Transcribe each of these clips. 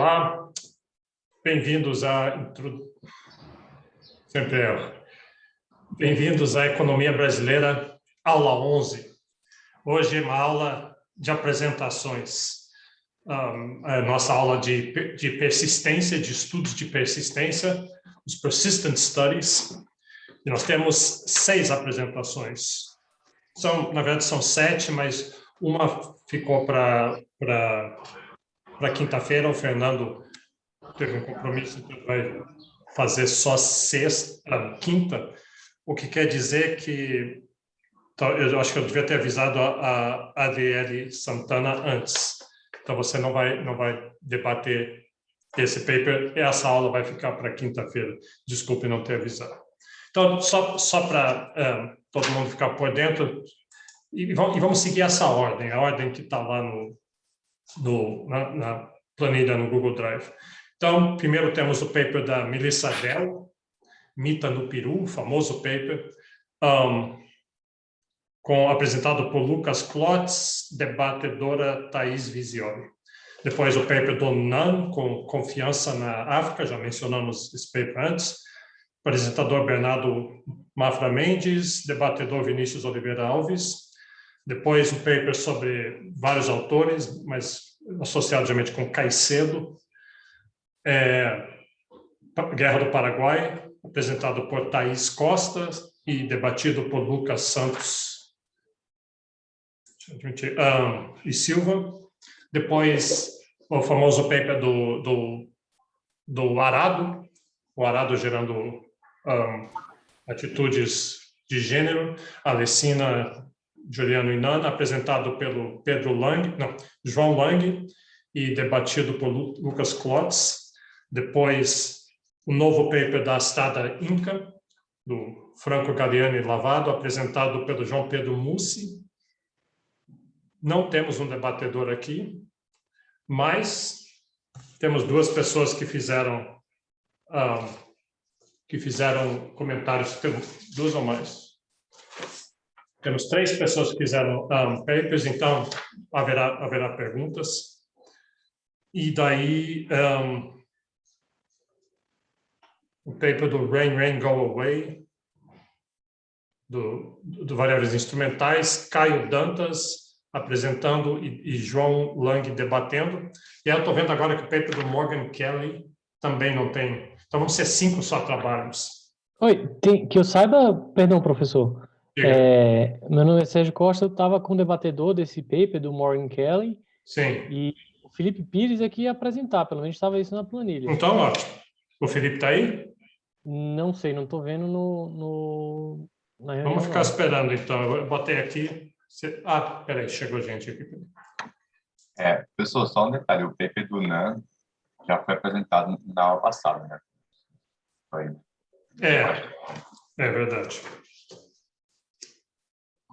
Olá, bem-vindos Sempre erro. Bem-vindos à Economia Brasileira, aula 11. Hoje é uma aula de apresentações. A nossa aula de persistência, de estudos de persistência, os Persistent Studies. E nós temos 6 apresentações. Na verdade, são 7, mas uma ficou para quinta-feira. O Fernando teve um compromisso que vai fazer só quinta, o que quer dizer que eu acho que eu devia ter avisado a Adriele Santana antes. Então você não vai debater esse paper, essa aula vai ficar para quinta-feira. Desculpe não ter avisado. Então, só para todo mundo ficar por dentro, e vamos seguir essa ordem, a ordem que está lá na planilha no Google Drive. Então, primeiro temos o paper da Melissa Dell, Mita no Peru, o famoso paper, apresentado por Lucas Klotz, debatedora Thais Visioli. Depois o paper do Nan, com confiança na África, já mencionamos esse paper antes, apresentador Bernardo Mafra Mendes, debatedor Vinícius Oliveira Alves. Depois um paper sobre vários autores, mas associadamente com Caicedo, Guerra do Paraguai, apresentado por Thaís Costa e debatido por Lucas Santos e Silva. Depois, o famoso paper do Arado, o Arado gerando atitudes de gênero, Alessina, Juliano e Nana, apresentado pelo João Lang e debatido por Lucas Klotz. Depois, o novo paper da Astada Inca, do Franco Galiani Lavado, apresentado pelo João Pedro Mussi. Não temos um debatedor aqui, mas temos 2 pessoas que fizeram comentários, temos 2 ou mais. Temos 3 pessoas que fizeram papers, então haverá perguntas. E daí, o paper do Rain, Rain, Go Away, do Variáveis Instrumentais, Caio Dantas apresentando e João Lang debatendo. E eu estou vendo agora que o paper do Morgan Kelly também não tem. Então, vão ser 5 só trabalhos. Oi, que eu saiba, perdão, professor. Meu nome é Sérgio Costa, eu estava com o debatedor desse paper do Morgan Kelly. Sim. E o Felipe Pires aqui ia apresentar, pelo menos estava isso na planilha. Então, ótimo. O Felipe está aí? Não sei, não estou vendo na reunião. Vamos ficar esperando, então. Eu botei aqui. Peraí, chegou gente aqui. Pessoal, só um detalhe, o paper do NAN já foi apresentado na aula passada, né? É verdade.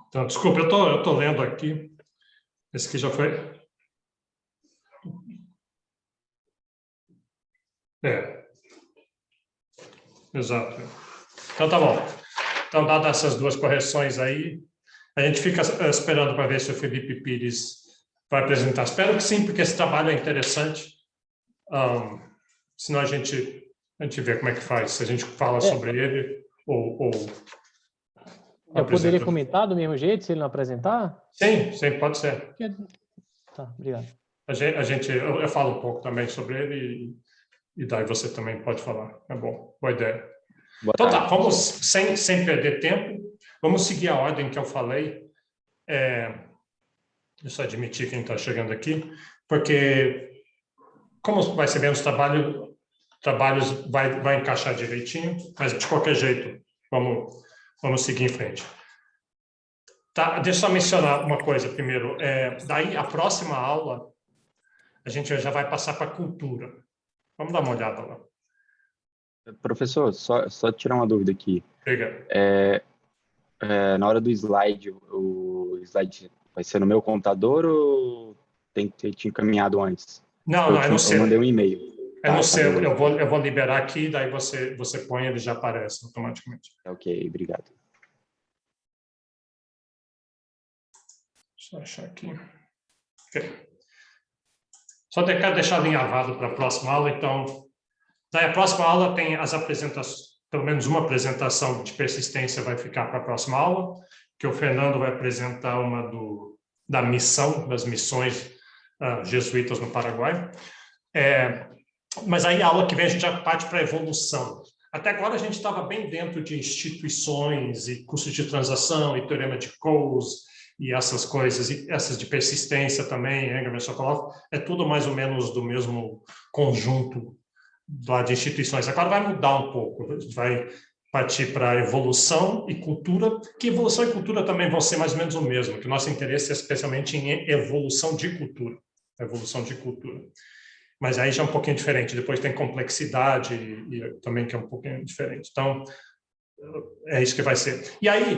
Então, desculpa, eu tô lendo aqui. Esse aqui já foi. Exato. Então, tá bom. Então, dadas essas 2 correções aí, a gente fica esperando para ver se o Felipe Pires vai apresentar. Espero que sim, porque esse trabalho é interessante. Senão a gente vê como é que faz. Se a gente fala sobre ele ou eu poderia comentar do mesmo jeito, se ele não apresentar? Sim, pode ser. Tá, obrigado. Eu falo um pouco também sobre ele e daí você também pode falar. É bom, boa ideia. Então tá, vamos, sem perder tempo, vamos seguir a ordem que eu falei. Deixa eu admitir quem está chegando aqui, porque como vai ser menos trabalhos vai encaixar direitinho, mas de qualquer jeito, vamos seguir em frente. Tá, deixa eu só mencionar uma coisa primeiro. Daí, a próxima aula, a gente já vai passar para a cultura. Vamos dar uma olhada lá. Professor, só tirar uma dúvida aqui. Obrigado. Na hora do slide, o slide vai ser no meu computador ou tem que ter te encaminhado antes? Não, é no seu. Eu mandei um e-mail. É no seu. Eu vou liberar aqui, daí você põe, ele já aparece automaticamente. Ok, obrigado. Deixa eu achar aqui. Ok. Só quero deixar alinhavado para a próxima aula, então. Daí a próxima aula tem as apresentações, pelo menos uma apresentação de persistência vai ficar para a próxima aula, que o Fernando vai apresentar uma da missão, das missões jesuítas no Paraguai. Mas aí a aula que vem a gente já parte para a evolução. Até agora a gente estava bem dentro de instituições e custos de transação e teorema de Coase e essas coisas, e essas de persistência também, Engelmann, Sokolov, é tudo mais ou menos do mesmo conjunto lá de instituições. Agora vai mudar um pouco, a gente vai partir para evolução e cultura, que evolução e cultura também vão ser mais ou menos o mesmo, que o nosso interesse é especialmente em evolução de cultura. Mas aí já é um pouquinho diferente, depois tem complexidade e também que é um pouquinho diferente. Então, é isso que vai ser. E aí,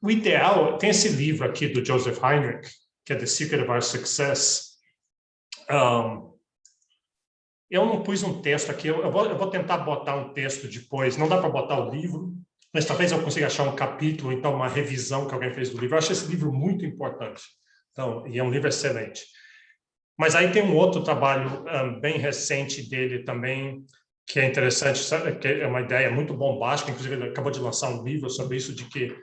o ideal, tem esse livro aqui do Joseph Heinrich, que é The Secret of Our Success. Eu não pus um texto aqui, eu vou tentar botar um texto depois, não dá para botar o livro, mas talvez eu consiga achar um capítulo, então uma revisão que alguém fez do livro. Eu acho esse livro muito importante, então, e é um livro excelente. Mas aí tem um outro trabalho bem recente dele também, que é interessante, que é uma ideia muito bombástica, inclusive ele acabou de lançar um livro sobre isso, de que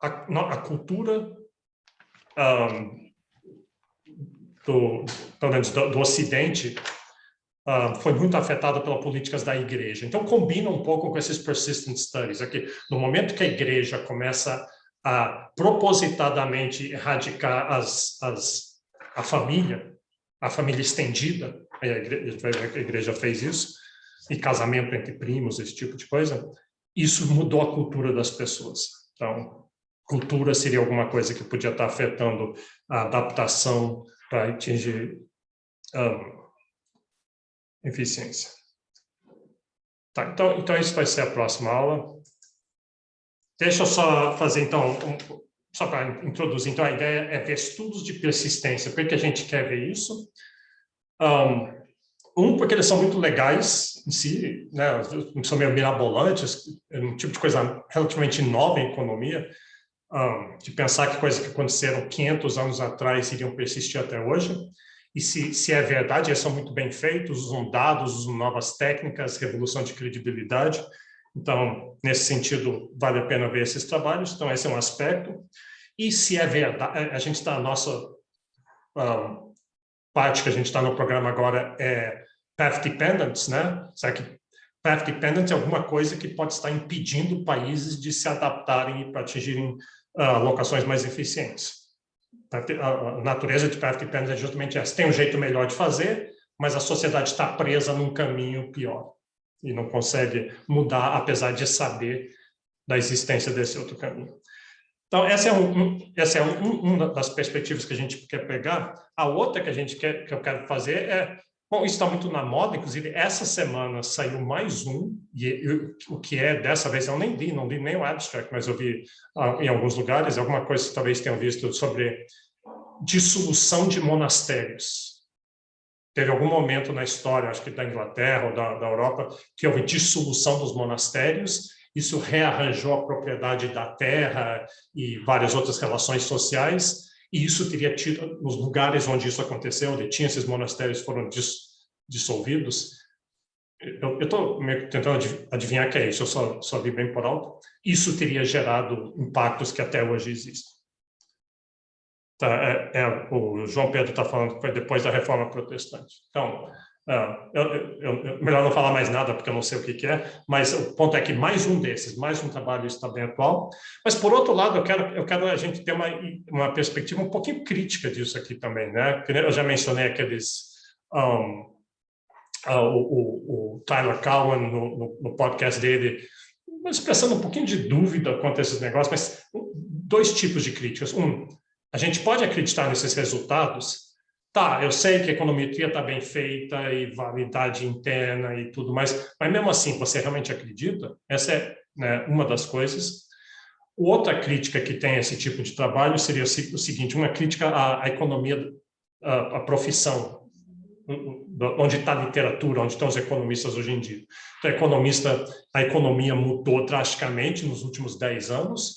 a cultura pelo menos do Ocidente foi muito afetada pelas políticas da igreja. Então, combina um pouco com esses persistent studies. Aqui, no momento que a igreja começa a propositadamente erradicar a família estendida, a igreja fez isso, e casamento entre primos, esse tipo de coisa, isso mudou a cultura das pessoas. Então, cultura seria alguma coisa que podia estar afetando a adaptação para atingir eficiência. Tá, então isso vai ser a próxima aula. Deixa eu só fazer, então, só para introduzir. Então, a ideia é ver estudos de persistência. Por que a gente quer ver isso? Porque eles são muito legais em si, né? São meio mirabolantes, é um tipo de coisa relativamente nova em economia, de pensar que coisas que aconteceram 500 anos atrás iriam persistir até hoje. E se é verdade, eles são muito bem feitos, usam dados, usam novas técnicas, revolução de credibilidade. Então, nesse sentido, vale a pena ver esses trabalhos. Então, esse é um aspecto. E se é verdade, a gente está na nossa parte que a gente está no programa agora é path dependence, né? Sabe que path dependence é alguma coisa que pode estar impedindo países de se adaptarem para atingirem locações mais eficientes. A natureza de path dependence é justamente essa. Tem um jeito melhor de fazer, mas a sociedade está presa num caminho pior e não consegue mudar, apesar de saber da existência desse outro caminho. Então, essa é uma das perspectivas que a gente quer pegar. A outra que eu quero fazer bom, isso está muito na moda, inclusive essa semana saiu mais o que é, dessa vez, eu não li nem o abstract, mas eu vi em alguns lugares, alguma coisa que talvez tenham visto sobre dissolução de monastérios. Teve algum momento na história, acho que da Inglaterra ou da Europa, que houve dissolução dos monastérios. Isso rearranjou a propriedade da terra e várias outras relações sociais, e isso teria tido, nos lugares onde isso aconteceu, onde tinha esses monastérios foram dissolvidos. Eu estou tentando adivinhar que é isso, eu só vi bem por alto. Isso teria gerado impactos que até hoje existem. Tá, o João Pedro está falando que foi depois da Reforma Protestante. Então, melhor não falar mais nada, porque eu não sei o que é, mas o ponto é que mais um trabalho está bem atual. Mas, por outro lado, eu quero a gente ter uma perspectiva um pouquinho crítica disso aqui também, né? Eu já mencionei aqueles... o Tyler Cowen, no podcast dele, expressando um pouquinho de dúvida quanto a esses negócios, mas dois tipos de críticas. A gente pode acreditar nesses resultados? Tá, eu sei que a econometria está bem feita e validade interna e tudo mais, mas mesmo assim, você realmente acredita? Essa é, né, uma das coisas. Outra crítica que tem esse tipo de trabalho seria o seguinte, uma crítica à economia, à profissão, onde está a literatura, onde estão os economistas hoje em dia. Então, a economia mudou drasticamente nos últimos 10 anos,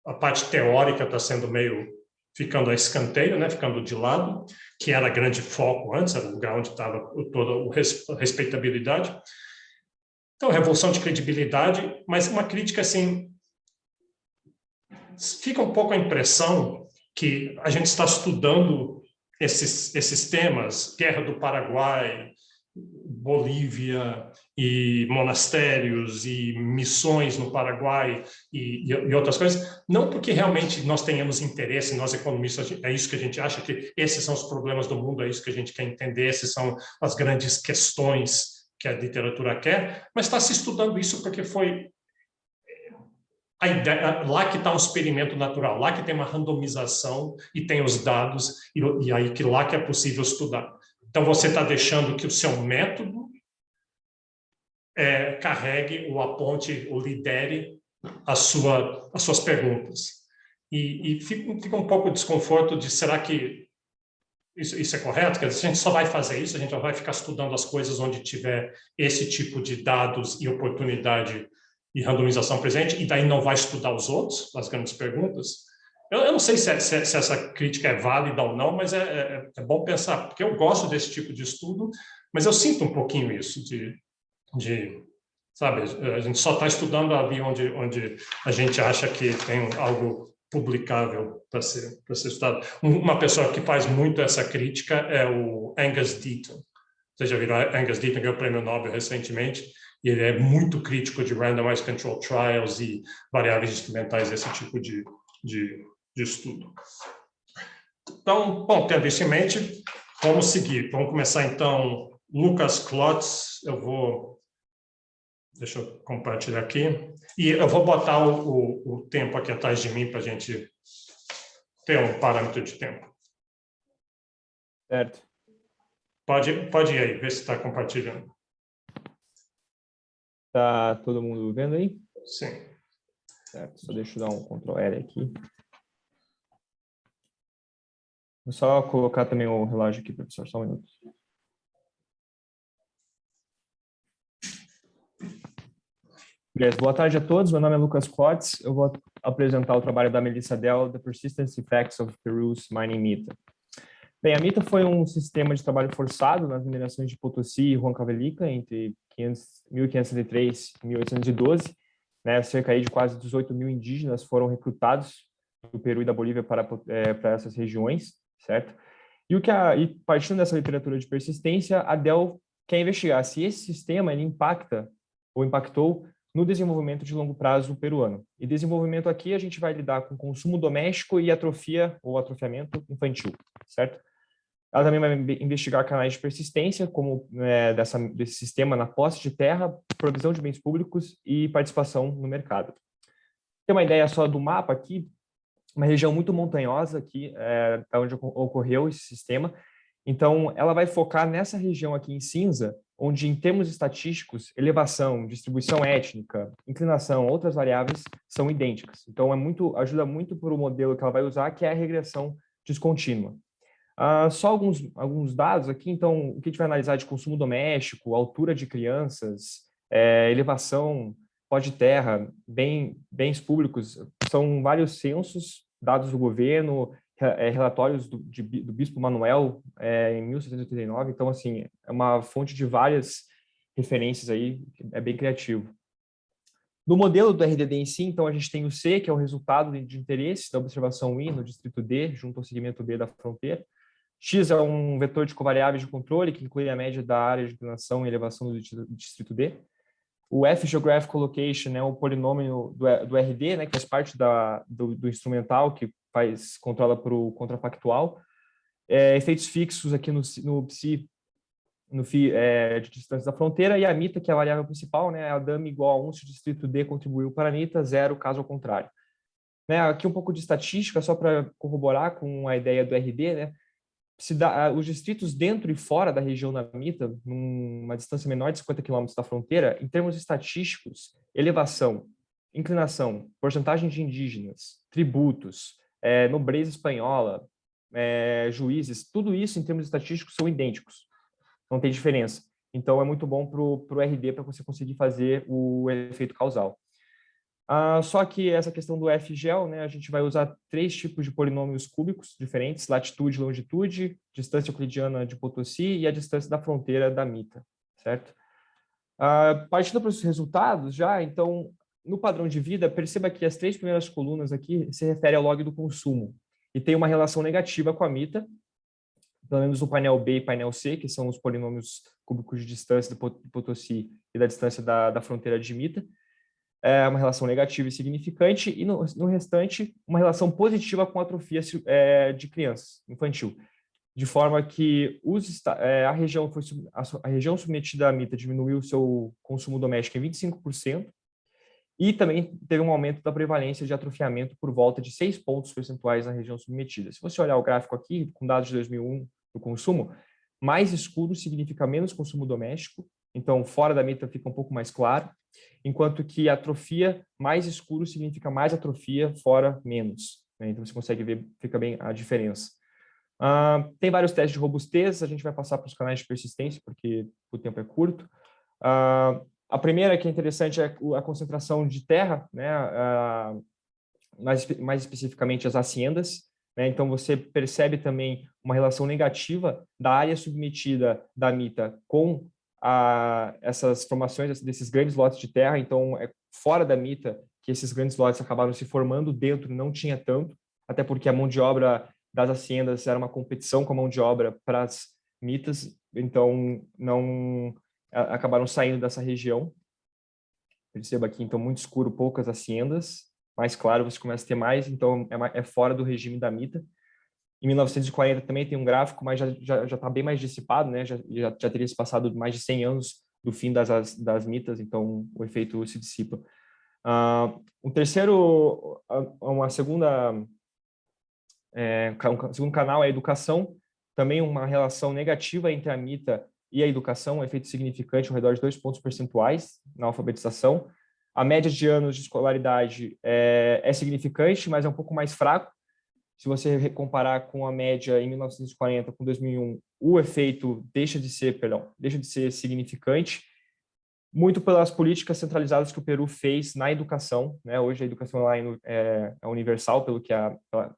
a parte teórica está sendo meio ficando a escanteio, né, ficando de lado, que era grande foco antes, era o lugar onde estava toda a respeitabilidade. Então, revolução de credibilidade, mas uma crítica assim, fica um pouco a impressão que a gente está estudando esses temas, Guerra do Paraguai, Bolívia, e monastérios e missões no Paraguai e outras coisas, não porque realmente nós tenhamos interesse, nós economistas, é isso que a gente acha, que esses são os problemas do mundo, é isso que a gente quer entender, essas são as grandes questões que a literatura quer, mas está se estudando isso porque foi a ideia, lá que está um experimento natural, lá que tem uma randomização e tem os dados, e aí que lá que é possível estudar. Então, você está deixando que o seu método carregue ou aponte ou lidere as suas perguntas. E fica um pouco de desconforto de, será que isso é correto? Quer dizer, a gente só vai fazer isso, a gente só vai ficar estudando as coisas onde tiver esse tipo de dados e oportunidade e randomização presente, e daí não vai estudar os outros, as grandes perguntas? Eu não sei se essa crítica é válida ou não, mas é bom pensar, porque eu gosto desse tipo de estudo, mas eu sinto um pouquinho isso sabe, a gente só está estudando ali onde a gente acha que tem algo publicável para ser estudado. Uma pessoa que faz muito essa crítica é o Angus Deaton. Vocês já viram? Angus Deaton ganhou o prêmio Nobel recentemente, e ele é muito crítico de randomized control trials e variáveis instrumentais, esse tipo de estudo. Então, bom, tendo isso em mente, vamos seguir. Vamos começar, então, Lucas Klotz. Deixa eu compartilhar aqui. E eu vou botar o tempo aqui atrás de mim para a gente ter um parâmetro de tempo. Certo. Pode ir aí, ver se está compartilhando. Tá todo mundo vendo aí? Sim. Certo. Só deixa eu dar um Ctrl L aqui. Vou só colocar também o relógio aqui, professor, só um minuto. Beleza. Boa tarde a todos, meu nome é Lucas Klotz, eu vou apresentar o trabalho da Melissa Dell, The Persistence Effects of Peru's Mining Mita. Bem, a Mita foi um sistema de trabalho forçado nas minerações de Potosí e Huancavelica entre 1503 e 1812, né, cerca aí de quase 18 mil indígenas foram recrutados do Peru e da Bolívia para essas regiões, certo? E partindo dessa literatura de persistência, a Dell quer investigar se esse sistema ele impacta ou impactou no desenvolvimento de longo prazo peruano. E desenvolvimento aqui a gente vai lidar com consumo doméstico e atrofia ou atrofiamento infantil, certo? Ela também vai investigar canais de persistência, como desse sistema na posse de terra, provisão de bens públicos e participação no mercado. Tem uma ideia só do mapa aqui, uma região muito montanhosa aqui, onde ocorreu esse sistema. Então, ela vai focar nessa região aqui em cinza, onde, em termos estatísticos, elevação, distribuição étnica, inclinação, outras variáveis são idênticas. Então, ajuda muito para o modelo que ela vai usar, que é a regressão descontínua. Só alguns dados aqui. Então, o que a gente vai analisar de consumo doméstico, altura de crianças, elevação, pó de terra, bens públicos, são vários censos, dados do governo, relatórios do Bispo Manuel em 1789, então, assim, é uma fonte de várias referências aí, é bem criativo. No modelo do RDD em si, então, a gente tem o C, que é o resultado de interesse da observação I no distrito D, junto ao segmento B da fronteira. X é um vetor de covariáveis de controle, que inclui a média da área de inclinação e elevação do distrito D. O F Geographic Location é o polinômio do RD, né, que faz parte do instrumental, que controla para o contrafactual. Efeitos fixos aqui no psi, no phi de distância da fronteira, e a mita, que é a variável principal, né, a dama igual a 1 se o distrito D contribuiu para a mita, 0 caso ao contrário. Né, aqui um pouco de estatística, só para corroborar com a ideia do RD, né, os distritos dentro e fora da região da mita, numa distância menor de 50 km da fronteira, em termos estatísticos, elevação, inclinação, porcentagem de indígenas, tributos, nobreza espanhola, juízes, tudo isso em termos estatísticos são idênticos, não tem diferença. Então é muito bom para o RD para você conseguir fazer o efeito causal. Só que essa questão do FGEL, né, a gente vai usar 3 tipos de polinômios cúbicos diferentes: latitude e longitude, distância euclidiana de Potosí e a distância da fronteira da Mita, certo? Partindo para os resultados já, então, no padrão de vida, perceba que as 3 primeiras colunas aqui se referem ao log do consumo e tem uma relação negativa com a Mita, pelo menos no painel B e painel C, que são os polinômios cúbicos de distância do Potosí e da distância da fronteira de Mita. É uma relação negativa e significante, e no restante, uma relação positiva com a atrofia de crianças, infantil. De forma que a região submetida à Mita diminuiu o seu consumo doméstico em 25%, e também teve um aumento da prevalência de atrofiamento por volta de 6 pontos percentuais na região submetida. Se você olhar o gráfico aqui, com dados de 2001 do consumo, mais escuro significa menos consumo doméstico, então fora da Mita fica um pouco mais claro, enquanto que atrofia mais escuro significa mais atrofia, fora menos, né? Então você consegue ver, fica bem a diferença. Tem vários testes de robustez, a gente vai passar para os canais de persistência, porque o tempo é curto. A primeira que é interessante é a concentração de terra, né? Mais especificamente as haciendas, né? Então você percebe também uma relação negativa da área submetida da Mita com essas formações desses grandes lotes de terra. Então é fora da Mita que esses grandes lotes acabaram se formando, dentro não tinha tanto, até porque a mão de obra das haciendas era uma competição com a mão de obra para as Mitas, então não acabaram saindo dessa região. Perceba aqui, então, muito escuro, poucas haciendas, mais claro você começa a ter mais, então é fora do regime da Mita. Em 1940 também tem um gráfico, mas já está bem mais dissipado, né? Já teria se passado mais de 100 anos do fim das Mitas, então o efeito se dissipa. Um segundo canal é a educação, também uma relação negativa entre a Mita e a educação, um efeito significante ao redor de 2 pontos percentuais na alfabetização. A média de anos de escolaridade é significante, mas é um pouco mais fraco. Se você comparar com a média em 1940 com 2001, o efeito deixa de ser significante, muito pelas políticas centralizadas que o Peru fez na educação, né? Hoje a educação online é universal, pelo que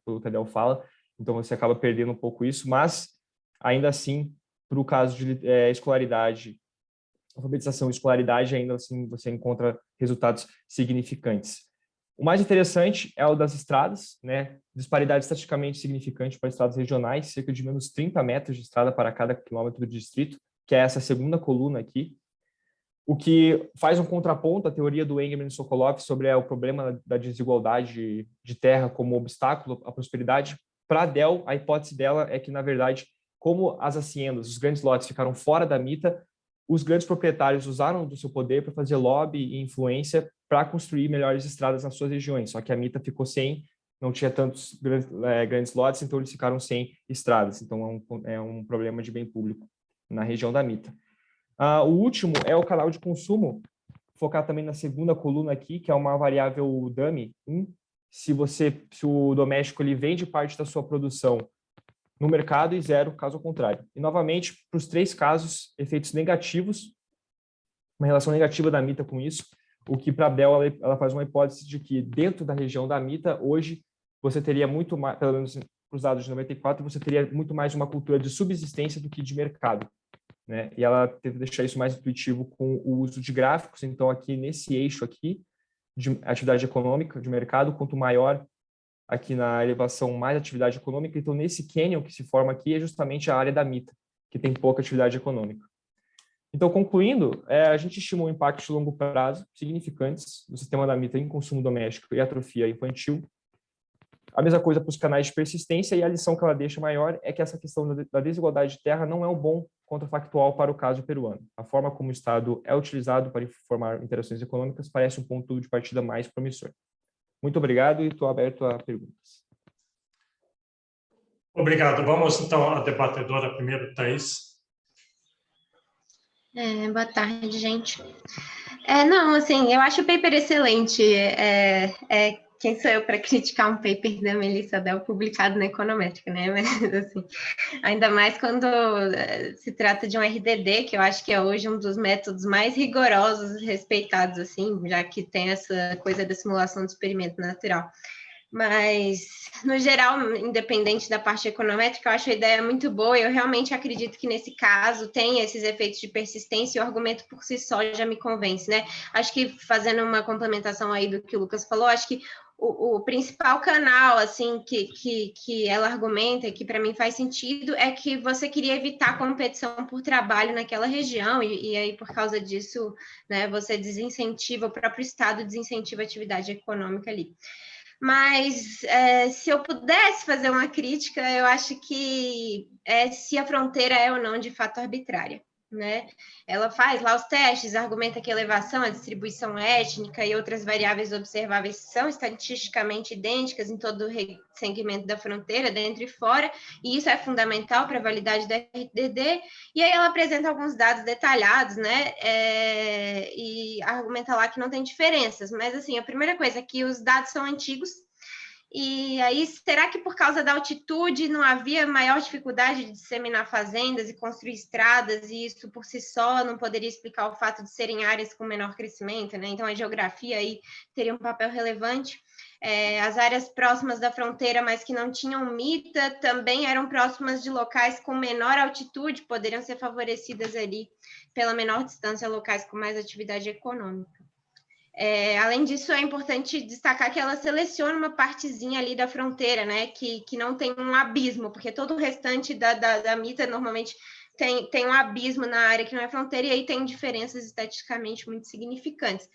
o Tadeu fala, então você acaba perdendo um pouco isso, mas ainda assim, para o caso de escolaridade, alfabetização e escolaridade, ainda assim você encontra resultados significantes. O mais interessante é o das estradas, né? Disparidade estatisticamente significante para estradas regionais, cerca de menos 30 metros de estrada para cada quilômetro do distrito, que é essa segunda coluna aqui, o que faz um contraponto à teoria do Engelman e Sokolov sobre o problema da desigualdade de terra como obstáculo à prosperidade. Para a Dell, a hipótese dela é que, na verdade, como as haciendas, os grandes lotes ficaram fora da Mita, os grandes proprietários usaram do seu poder para fazer lobby e influência para construir melhores estradas nas suas regiões, só que a Mita ficou sem, não tinha tantos grandes lotes, então eles ficaram sem estradas. Então é um problema de bem público na região da Mita. O último é o canal de consumo, focar também na segunda coluna aqui, que é uma variável dummy, se o doméstico ele vende parte da sua produção no mercado, e 0 caso contrário. E novamente, para os 3 casos, efeitos negativos, uma relação negativa da Mita com isso, o que para a Bell ela faz uma hipótese de que dentro da região da Mita, hoje, você teria muito mais, pelo menos para os dados de 94, você teria muito mais uma cultura de subsistência do que de mercado, né? E ela tenta deixar isso mais intuitivo com o uso de gráficos. Então, aqui nesse eixo aqui, de atividade econômica, de mercado, quanto maior aqui na elevação, mais atividade econômica. Então, nesse canyon que se forma aqui é justamente a área da Mita, que tem pouca atividade econômica. Então, concluindo, a gente estimou impactos de longo prazo significantes do sistema da Mita em consumo doméstico e atrofia infantil. A mesma coisa para os canais de persistência, e a lição que ela deixa maior é que essa questão da desigualdade de terra não é um bom contrafactual para o caso peruano. A forma como o Estado é utilizado para informar interações econômicas parece um ponto de partida mais promissor. Muito obrigado e estou aberto a perguntas. Obrigado. Vamos, então, à debatedora primeiro, Thaís. Boa tarde, gente. Não, assim, eu acho o paper excelente. quem sou eu para criticar um paper da Melissa Dell publicado na Econométrica, né? Mas, assim, ainda mais quando se trata de um RDD, que eu acho que é hoje um dos métodos mais rigorosos e respeitados, assim, já que tem essa coisa da simulação do experimento natural. Mas, no geral, independente da parte econométrica, eu acho a ideia muito boa. Eu realmente acredito que, nesse caso, tem esses efeitos de persistência e o argumento por si só já me convence, né? Acho que, fazendo uma complementação aí do que o Lucas falou, acho que o principal canal, assim, que ela argumenta e que, para mim, faz sentido é que você queria evitar competição por trabalho naquela região e aí, por causa disso, né, você desincentiva, o próprio Estado desincentiva a atividade econômica ali. Mas se eu pudesse fazer uma crítica, eu acho que se a fronteira é ou não de fato arbitrária, né? Ela faz lá os testes, argumenta que a elevação, a distribuição étnica e outras variáveis observáveis são estatisticamente idênticas em todo o segmento da fronteira, dentro e fora, e isso é fundamental para a validade da RDD. E aí ela apresenta alguns dados detalhados, né? E argumenta lá que não tem diferenças, mas assim, a primeira coisa é que os dados são antigos. E aí, será que por causa da altitude não havia maior dificuldade de disseminar fazendas e construir estradas, e isso por si só não poderia explicar o fato de serem áreas com menor crescimento, né? Então, a geografia aí teria um papel relevante. As áreas próximas da fronteira, mas que não tinham mita, também eram próximas de locais com menor altitude, poderiam ser favorecidas ali pela menor distância a locais com mais atividade econômica. Além disso, é importante destacar que ela seleciona uma partezinha ali da fronteira, né, que não tem um abismo, porque todo o restante da mita normalmente tem um abismo na área que não é fronteira, e aí tem diferenças estatisticamente muito significantes.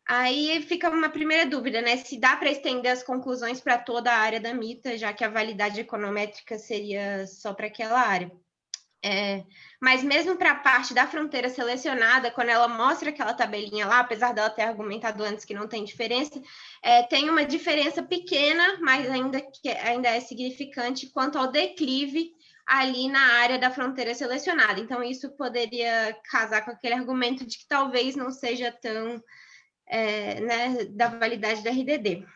Aí fica uma primeira dúvida, né, se dá para estender as conclusões para toda a área da mita, já que a validade econométrica seria só para aquela área. Mas mesmo para a parte da fronteira selecionada, quando ela mostra aquela tabelinha lá, apesar dela ter argumentado antes que não tem diferença, tem uma diferença pequena, mas ainda é significante quanto ao declive ali na área da fronteira selecionada. Então, isso poderia casar com aquele argumento de que talvez não seja tão né, da validade da RDD.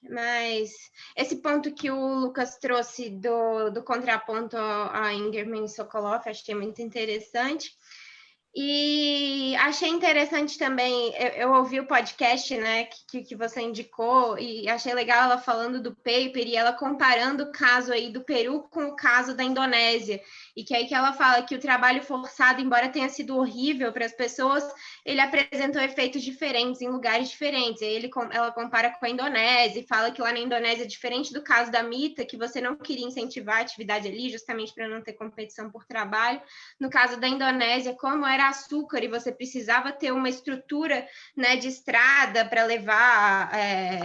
Mas esse ponto que o Lucas trouxe do contraponto a Ingerman e Sokolov, achei muito interessante. E achei interessante também, eu ouvi o podcast, né, que você indicou, e achei legal ela falando do paper e ela comparando o caso aí do Peru com o caso da Indonésia, e que aí que ela fala que o trabalho forçado, embora tenha sido horrível para as pessoas, ele apresentou efeitos diferentes em lugares diferentes. Aí ela compara com a Indonésia e fala que lá na Indonésia, diferente do caso da Mita, que você não queria incentivar a atividade ali, justamente para não ter competição por trabalho, no caso da Indonésia, como era açúcar e você precisava ter uma estrutura, né, de estrada para levar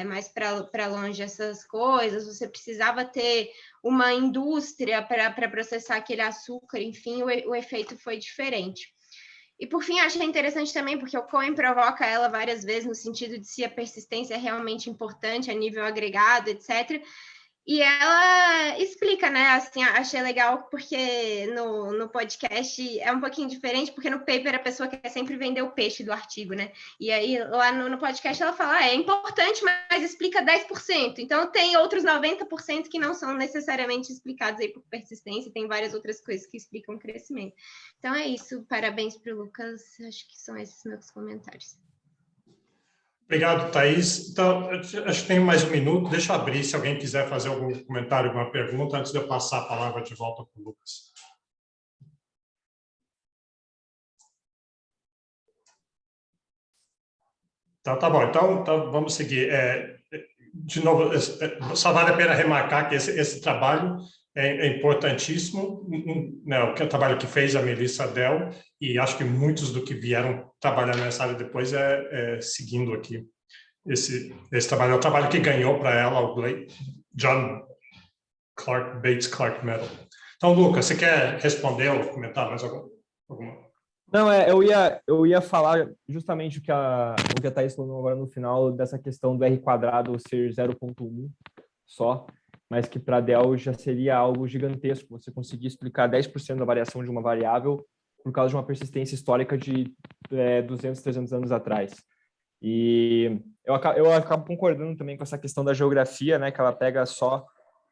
mais para longe essas coisas, você precisava ter uma indústria para processar aquele açúcar, enfim, o efeito foi diferente. E, por fim, achei interessante também, porque o Cohen provoca ela várias vezes no sentido de se a persistência é realmente importante a nível agregado, etc., e ela explica, né, assim, achei legal porque no podcast é um pouquinho diferente, porque no paper a pessoa quer sempre vender o peixe do artigo, né, e aí lá no podcast ela fala, é importante, mas explica 10%, então tem outros 90% que não são necessariamente explicados aí por persistência, tem várias outras coisas que explicam o crescimento. Então é isso, parabéns para o Lucas, acho que são esses meus comentários. Obrigado, Thaís. Então, acho que tem mais um minuto. Deixa eu abrir, se alguém quiser fazer algum comentário, alguma pergunta, antes de eu passar a palavra de volta para o Lucas. Tá bom. Então vamos seguir. De novo, só vale a pena remarcar que esse trabalho é importantíssimo, né, o trabalho que fez a Melissa Dell, e acho que muitos do que vieram trabalhar nessa área depois seguindo aqui esse trabalho. É o trabalho que ganhou para ela o John Bates Clark Medal. Então, Lucas, você quer responder ou comentar mais alguma? Não, eu ia falar justamente o que a Thaís falou agora no final, dessa questão do R² ser 0,1 só, mas que para Dell já seria algo gigantesco, você conseguir explicar 10% da variação de uma variável por causa de uma persistência histórica de 200, 300 anos atrás. E eu acabo concordando também com essa questão da geografia, né, que ela pega só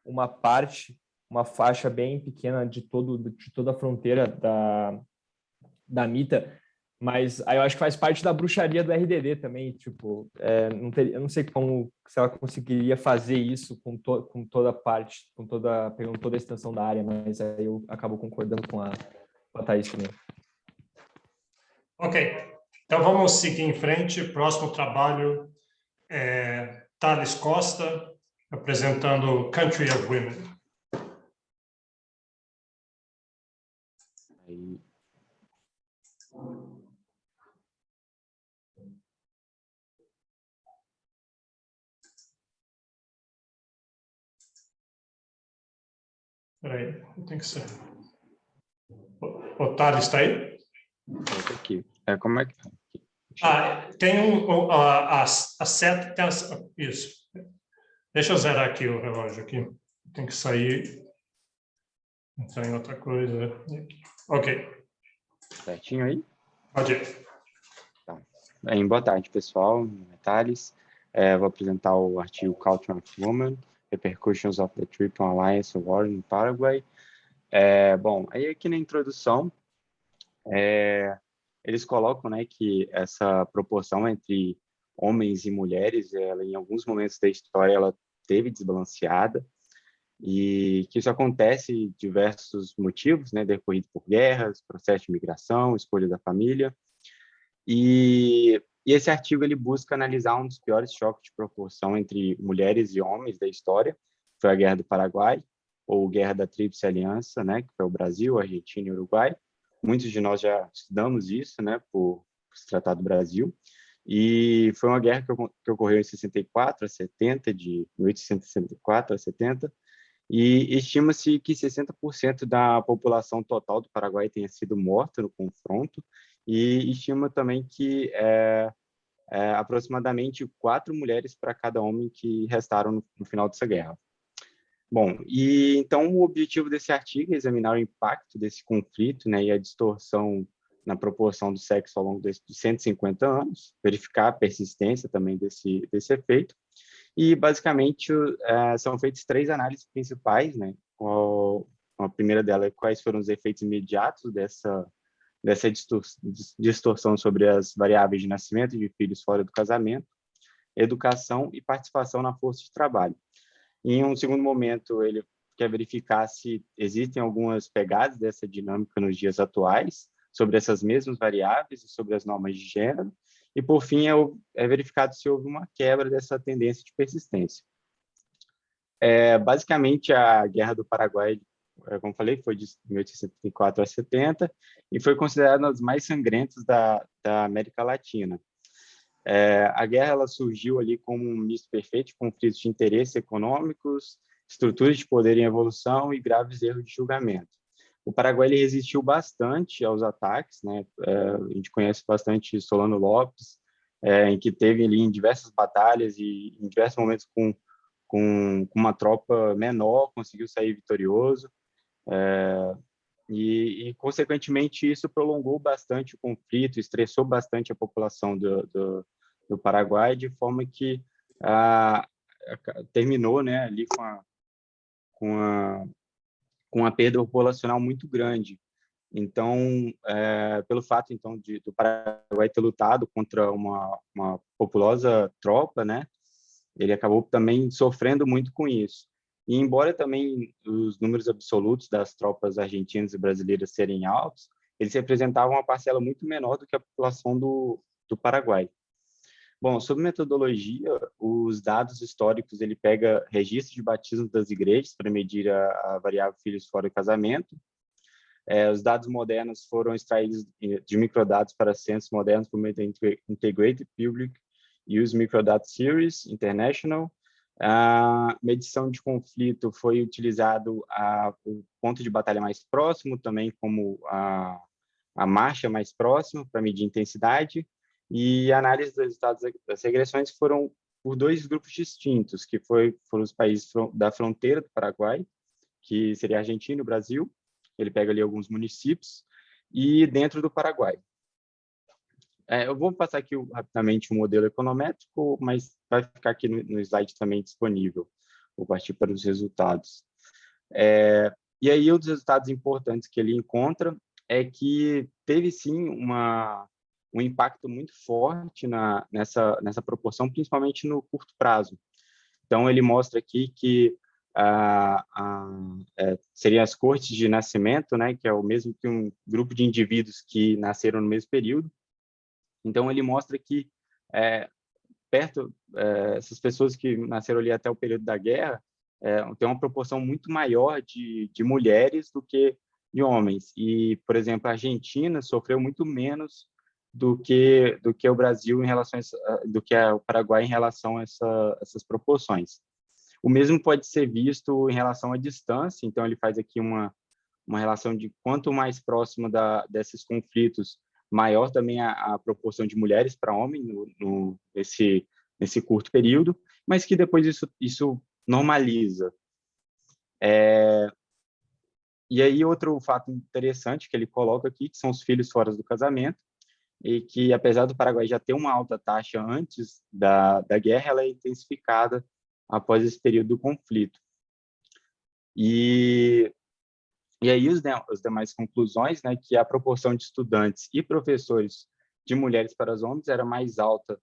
uma parte, uma faixa bem pequena de toda a fronteira da Mita, mas aí eu acho que faz parte da bruxaria do RDD também, tipo, eu não sei se ela conseguiria fazer isso com toda a parte, pegando toda a extensão da área, mas aí eu acabo concordando com a Thaís também. Ok, então vamos seguir em frente. Próximo trabalho é Thales Costa, apresentando Country of Women. Aí, Espera aí, eu tenho que ser. O Thales está aí? volta aqui. Como é que... Tem a seta. Isso. Deixa eu zerar aqui o relógio aqui. Tem que sair. Entrar em outra coisa. Ok, Certinho aí? pode ir. Tá. Bem, boa tarde, pessoal. Meu nome é Thales. Vou apresentar o artigo Culture of Women, Repercussions of the Triple Alliance War in Paraguay. Bom, aí aqui na introdução, eles colocam, né, que essa proporção entre homens e mulheres, ela, em alguns momentos da história, ela teve desbalanceada, e que isso acontece em diversos motivos, né, decorrido por guerras, processo de migração, escolha da família, e esse artigo ele busca analisar um dos piores choques de proporção entre mulheres e homens da história, que foi a Guerra do Paraguai, ou Guerra da Tríplice Aliança, né, que foi o Brasil, a Argentina e o Uruguai. Muitos de nós já estudamos isso, né, por se tratar do Brasil. E foi uma guerra que ocorreu em 64 a 70, de 1864 a 70, e estima-se que 60% da população total do Paraguai tenha sido morta no confronto, e estima também que aproximadamente 4 mulheres para cada homem que restaram no final dessa guerra. Bom, e então o objetivo desse artigo é examinar o impacto desse conflito, né, e a distorção na proporção do sexo ao longo de 150 anos, verificar a persistência também desse efeito. E, basicamente, são feitas 3 análises principais, né? A primeira delas é quais foram os efeitos imediatos dessa distorção sobre as variáveis de nascimento de filhos fora do casamento, educação e participação na força de trabalho. Em um segundo momento, ele quer verificar se existem algumas pegadas dessa dinâmica nos dias atuais, sobre essas mesmas variáveis e sobre as normas de gênero, e, por fim, é verificado se houve uma quebra dessa tendência de persistência. Basicamente, a Guerra do Paraguai, como falei, foi de 1864 a 70 e foi considerada uma das mais sangrentas da América Latina. A guerra ela surgiu ali como um misto perfeito de conflitos de interesses econômicos, estruturas de poder em evolução e graves erros de julgamento. O Paraguai ele resistiu bastante aos ataques, né? A gente conhece bastante Solano Lopes, em que teve ali em diversas batalhas e em diversos momentos com uma tropa menor conseguiu sair vitorioso. Consequentemente, isso prolongou bastante o conflito, estressou bastante a população do Paraguai, de forma que terminou, né, ali com uma perda populacional muito grande. Então, pelo fato então do Paraguai ter lutado contra uma populosa tropa, né, ele acabou também sofrendo muito com isso. E embora também os números absolutos das tropas argentinas e brasileiras serem altos, eles representavam uma parcela muito menor do que a população do Paraguai. Bom, sobre metodologia, os dados históricos, ele pega registro de batismo das igrejas para medir a variável filhos fora do casamento. Os dados modernos foram extraídos de microdados para censos modernos por meio da Integrated Public Use Microdata Series International. A medição de conflito foi utilizado o ponto de batalha mais próximo, também como a marcha mais próxima para medir intensidade. E a análise dos resultados das regressões foram por 2 grupos distintos, que foram os países da fronteira do Paraguai, que seria a Argentina e o Brasil. Ele pega ali alguns municípios, e dentro do Paraguai. Eu vou passar aqui rapidamente o modelo econométrico, mas vai ficar aqui no slide também disponível. Vou partir para os resultados. E aí, um dos resultados importantes que ele encontra é que teve, sim, um impacto muito forte nessa proporção, principalmente no curto prazo. Então, ele mostra aqui que seriam as coortes de nascimento, né, que é o mesmo que um grupo de indivíduos que nasceram no mesmo período. Então, ele mostra que essas pessoas que nasceram ali até o período da guerra tem uma proporção muito maior de mulheres do que de homens. E, por exemplo, a Argentina sofreu muito menos do que o Brasil do que o Paraguai em relação a essas proporções. O mesmo pode ser visto em relação à distância. Então, ele faz aqui uma relação de quanto mais próximo desses conflitos, maior também a proporção de mulheres para homens nesse curto período, mas que depois isso normaliza. E aí, outro fato interessante que ele coloca aqui, que são os filhos fora do casamento, e que, apesar do Paraguai já ter uma alta taxa antes da guerra, ela é intensificada após esse período do conflito. E aí, as demais conclusões, né, que a proporção de estudantes e professores de mulheres para os homens era mais alta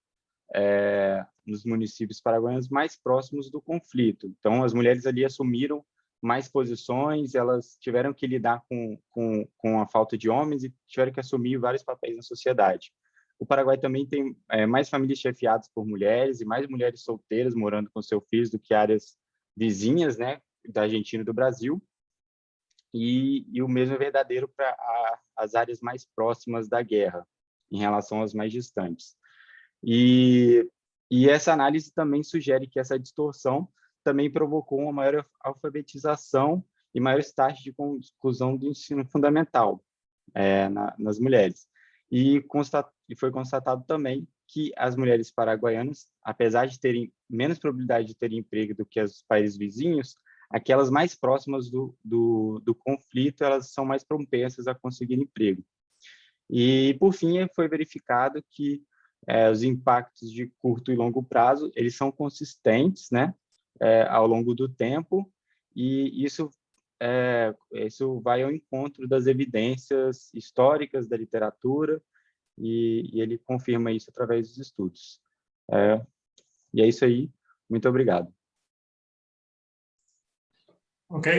nos municípios paraguaianos mais próximos do conflito. Então, as mulheres ali assumiram mais posições, elas tiveram que lidar com a falta de homens e tiveram que assumir vários papéis na sociedade. O Paraguai também tem mais famílias chefiadas por mulheres e mais mulheres solteiras morando com seus filhos do que áreas vizinhas, né, da Argentina e do Brasil. E o mesmo é verdadeiro para as áreas mais próximas da guerra, em relação às mais distantes. E essa análise também sugere que essa distorção também provocou uma maior alfabetização e maiores taxas de conclusão do ensino fundamental nas mulheres. E foi constatado também que as mulheres paraguaianas, apesar de terem menos probabilidade de terem emprego do que os países vizinhos, aquelas mais próximas do conflito, elas são mais propensas a conseguir emprego. E, por fim, foi verificado que os impactos de curto e longo prazo, eles são consistentes, né, ao longo do tempo, e isso vai ao encontro das evidências históricas da literatura, e ele confirma isso através dos estudos. E é isso aí. Muito obrigado. Ok,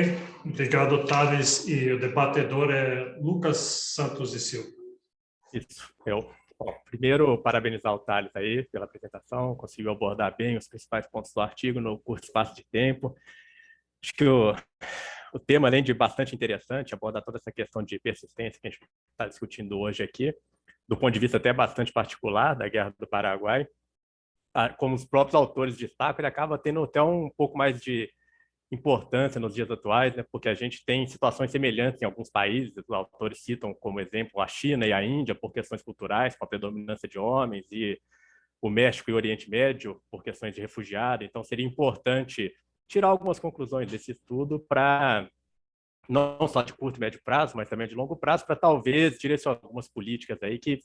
obrigado, Thales. E o debatedor é Lucas Santos e Silva. Isso, primeiro, parabenizar o Thales aí pela apresentação, conseguiu abordar bem os principais pontos do artigo no curto espaço de tempo. Acho que o tema, além de bastante interessante, aborda toda essa questão de persistência que a gente está discutindo hoje aqui, do ponto de vista até bastante particular da Guerra do Paraguai. Como os próprios autores destacam, ele acaba tendo até um pouco mais de importância nos dias atuais, né? Porque a gente tem situações semelhantes em alguns países. Os autores citam como exemplo a China e a Índia por questões culturais, com a predominância de homens, e o México e o Oriente Médio por questões de refugiados. Então, seria importante tirar algumas conclusões desse estudo para não só de curto e médio prazo, mas também de longo prazo, para talvez direcionar algumas políticas aí que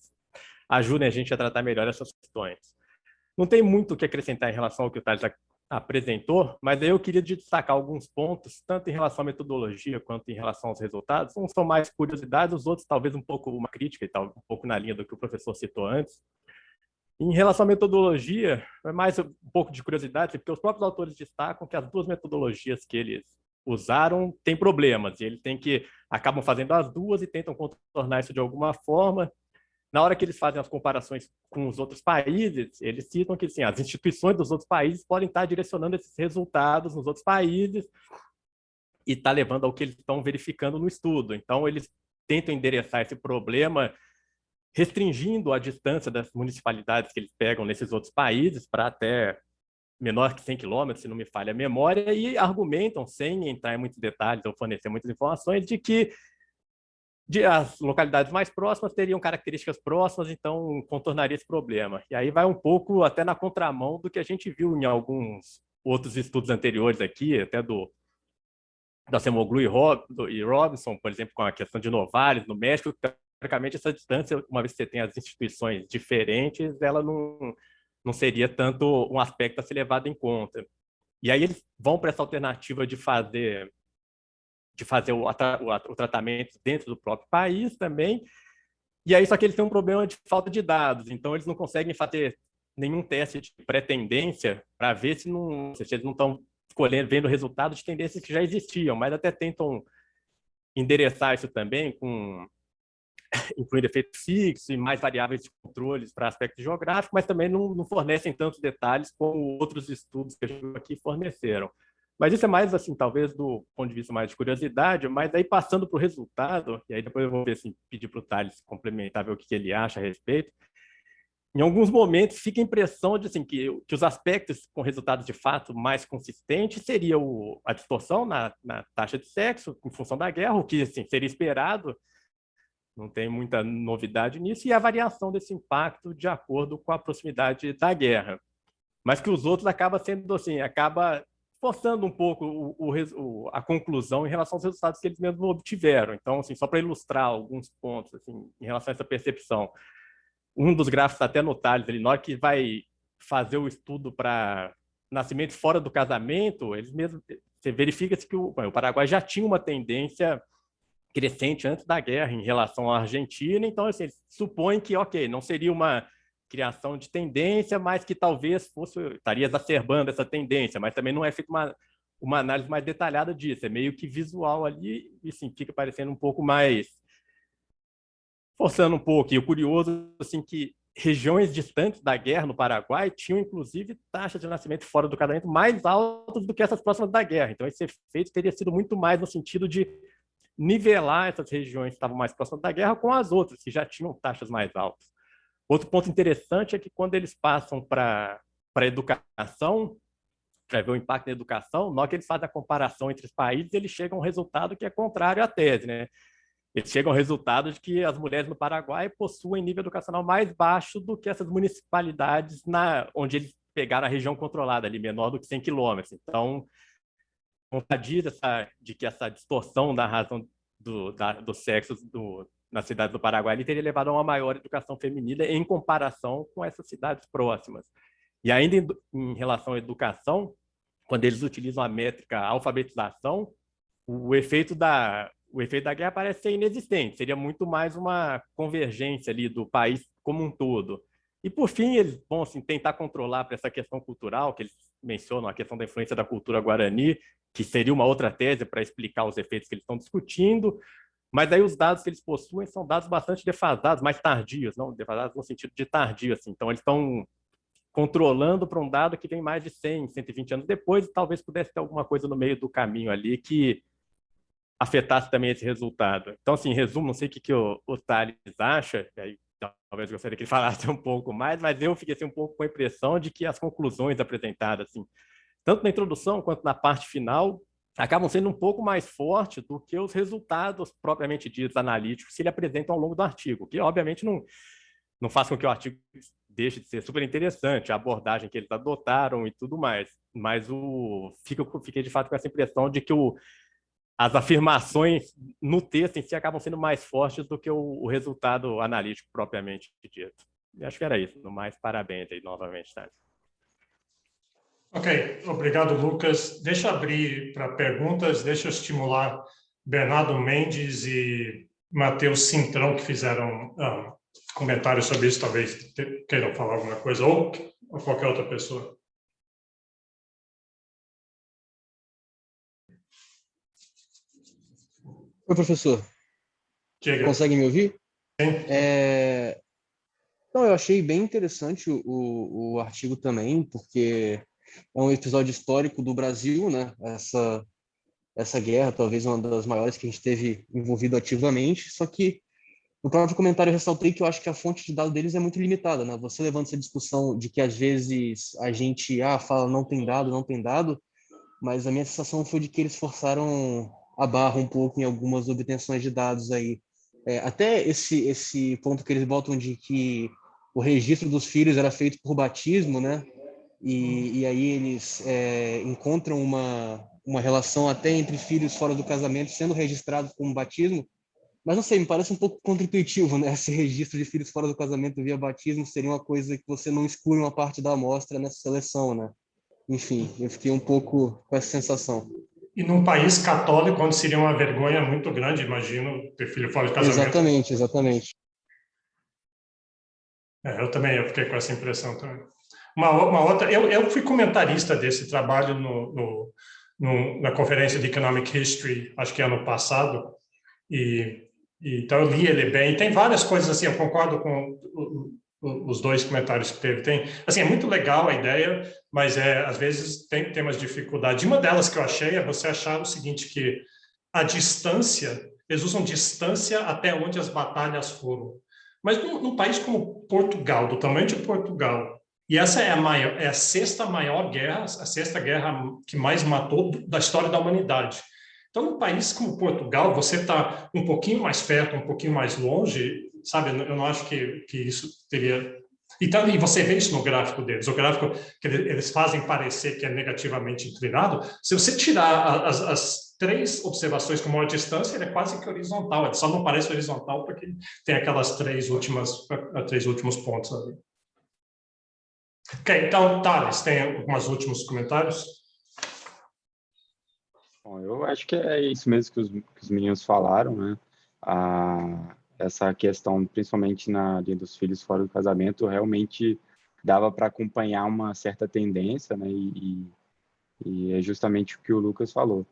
ajudem a gente a tratar melhor essas questões. Não tem muito o que acrescentar em relação ao que o Thales apresentou, mas aí eu queria destacar alguns pontos, tanto em relação à metodologia quanto em relação aos resultados. Uns são mais curiosidades, os outros talvez um pouco uma crítica, e tal, um pouco na linha do que o professor citou antes. Em relação à metodologia, é mais um pouco de curiosidade, porque os próprios autores destacam que as duas metodologias que eles usaram têm problemas, e eles acabam fazendo as duas e tentam contornar isso de alguma forma. Na hora que eles fazem as comparações com os outros países, eles citam que, assim, as instituições dos outros países podem estar direcionando esses resultados nos outros países e estar levando ao que eles estão verificando no estudo. Então, eles tentam endereçar esse problema restringindo a distância das municipalidades que eles pegam nesses outros países para até menor que 100 quilômetros, se não me falha a memória, e argumentam, sem entrar em muitos detalhes ou fornecer muitas informações, de que as localidades mais próximas teriam características próximas, então contornaria esse problema. E aí vai um pouco até na contramão do que a gente viu em alguns outros estudos anteriores aqui, até da Semoglu e Robinson, por exemplo, com a questão de Novales, no México, que teoricamente, essa distância, uma vez que você tem as instituições diferentes, ela não seria tanto um aspecto a ser levado em conta. E aí eles vão para essa alternativa de fazer o tratamento dentro do próprio país também. E aí, só que eles têm um problema de falta de dados, então eles não conseguem fazer nenhum teste de pré-tendência para ver se eles não estão escolhendo, vendo o resultado de tendências que já existiam, mas até tentam endereçar isso também incluindo efeito fixo e mais variáveis de controles para aspecto geográfico, mas também não fornecem tantos detalhes como outros estudos que a gente aqui forneceram. Mas isso é mais, assim, talvez do ponto de vista mais de curiosidade, mas aí passando para o resultado, e aí depois eu vou ver, assim, pedir para o Thales complementar, ver o que ele acha a respeito. Em alguns momentos fica a impressão de, assim, que os aspectos com resultados de fato mais consistentes seria a distorção na taxa de sexo em função da guerra, o que, assim, seria esperado, não tem muita novidade nisso, e a variação desse impacto de acordo com a proximidade da guerra. Mas que os outros acaba sendo, assim, acaba forçando um pouco a conclusão em relação aos resultados que eles mesmos obtiveram. Então, assim, só para ilustrar alguns pontos assim, em relação a essa percepção, um dos gráficos até no Thales, na hora que vai fazer o estudo para nascimento fora do casamento, eles mesmos, você verifica que o Paraguai já tinha uma tendência crescente antes da guerra em relação à Argentina, então assim, eles supõem que, ok, não seria uma criação de tendência, mas que talvez estaria exacerbando essa tendência, mas também não é feita uma análise mais detalhada disso, é meio que visual ali, e sim, fica parecendo um pouco mais, forçando um pouco, e o curioso, assim, que regiões distantes da guerra no Paraguai tinham, inclusive, taxas de nascimento fora do casamento mais altas do que essas próximas da guerra, então esse efeito teria sido muito mais no sentido de nivelar essas regiões que estavam mais próximas da guerra com as outras, que já tinham taxas mais altas. Outro ponto interessante é que quando eles passam para a educação, para ver o impacto na educação, na hora que eles fazem a comparação entre os países, eles chegam a um resultado que é contrário à tese, né? Eles chegam ao resultado de que as mulheres no Paraguai possuem nível educacional mais baixo do que essas municipalidades onde eles pegaram a região controlada, ali menor do que 100 quilômetros. Então, contradiz de que essa distorção da razão do sexo nas cidades do Paraguai ele teria levado a uma maior educação feminina em comparação com essas cidades próximas. E ainda em relação à educação, quando eles utilizam a métrica alfabetização, o efeito da guerra parece ser inexistente, seria muito mais uma convergência ali do país como um todo. E, por fim, eles vão assim, tentar controlar para essa questão cultural, que eles mencionam a questão da influência da cultura guarani, que seria uma outra tese para explicar os efeitos que eles estão discutindo, mas aí os dados que eles possuem são dados bastante defasados, mais tardios, não defasados no sentido de tardio, assim. Então eles estão controlando para um dado que vem mais de 100, 120 anos depois, e talvez pudesse ter alguma coisa no meio do caminho ali que afetasse também esse resultado. Então, assim, em resumo, não sei o que o Thales acha, e aí talvez gostaria que ele falasse um pouco mais, mas eu fiquei assim, um pouco com a impressão de que as conclusões apresentadas, assim, tanto na introdução quanto na parte final, acabam sendo um pouco mais fortes do que os resultados propriamente ditos analíticos que ele apresenta ao longo do artigo, que obviamente não faz com que o artigo deixe de ser super interessante, a abordagem que eles adotaram e tudo mais, mas fiquei de fato com essa impressão de que as afirmações no texto em si acabam sendo mais fortes do que o resultado analítico propriamente dito. E acho que era isso. No mais, parabéns aí novamente, Thales. Ok, obrigado, Lucas. Deixa eu abrir para perguntas, deixa eu estimular Bernardo Mendes e Matheus Cintrão, que fizeram comentários sobre isso, talvez queiram falar alguma coisa, ou qualquer outra pessoa. Oi, professor. Diga. Consegue me ouvir? Sim. Não, eu achei bem interessante o artigo também, porque é um episódio histórico do Brasil, né? Essa guerra, talvez uma das maiores que a gente teve envolvido ativamente, só que no próprio comentário eu ressaltei que eu acho que a fonte de dados deles é muito limitada, né? Você levanta essa discussão de que às vezes a gente fala não tem dado, mas a minha sensação foi de que eles forçaram a barra um pouco em algumas obtenções de dados aí. Até esse ponto que eles botam de que o registro dos filhos era feito por batismo, né? E aí eles encontram uma relação até entre filhos fora do casamento sendo registrados como batismo. Mas não sei, me parece um pouco contraintuitivo, né? Esse registro de filhos fora do casamento via batismo seria uma coisa que você não exclui uma parte da amostra nessa seleção, né? Enfim, eu fiquei um pouco com essa sensação. E num país católico, onde seria uma vergonha muito grande, imagino, ter filho fora de casamento. Exatamente, exatamente. Eu também, eu fiquei com essa impressão também. Uma outra, eu fui comentarista desse trabalho na Conferência de Economic History, acho que ano passado, então eu li ele bem. E tem várias coisas assim, eu concordo com os dois comentários que teve. Tem, assim, é muito legal a ideia, mas às vezes tem umas dificuldades. Uma delas que eu achei é você achar o seguinte, que a distância, eles usam distância até onde as batalhas foram. Mas num país como Portugal, do tamanho de Portugal, e essa é a sexta maior guerra, a sexta guerra que mais matou da história da humanidade. Então, num país como Portugal, você está um pouquinho mais perto, um pouquinho mais longe, sabe? Eu não acho que isso teria... E você vê isso no gráfico deles, o gráfico que eles fazem parecer que é negativamente inclinado. Se você tirar as três observações com maior distância, ele é quase que horizontal, ele só não parece horizontal porque tem aquelas três últimos pontos ali. Ok, então, Thales, tem alguns últimos comentários? Bom, eu acho que é isso mesmo que os meninos falaram, né? Essa questão, principalmente na linha dos filhos fora do casamento, realmente dava para acompanhar uma certa tendência, né? E é justamente o que o Lucas falou.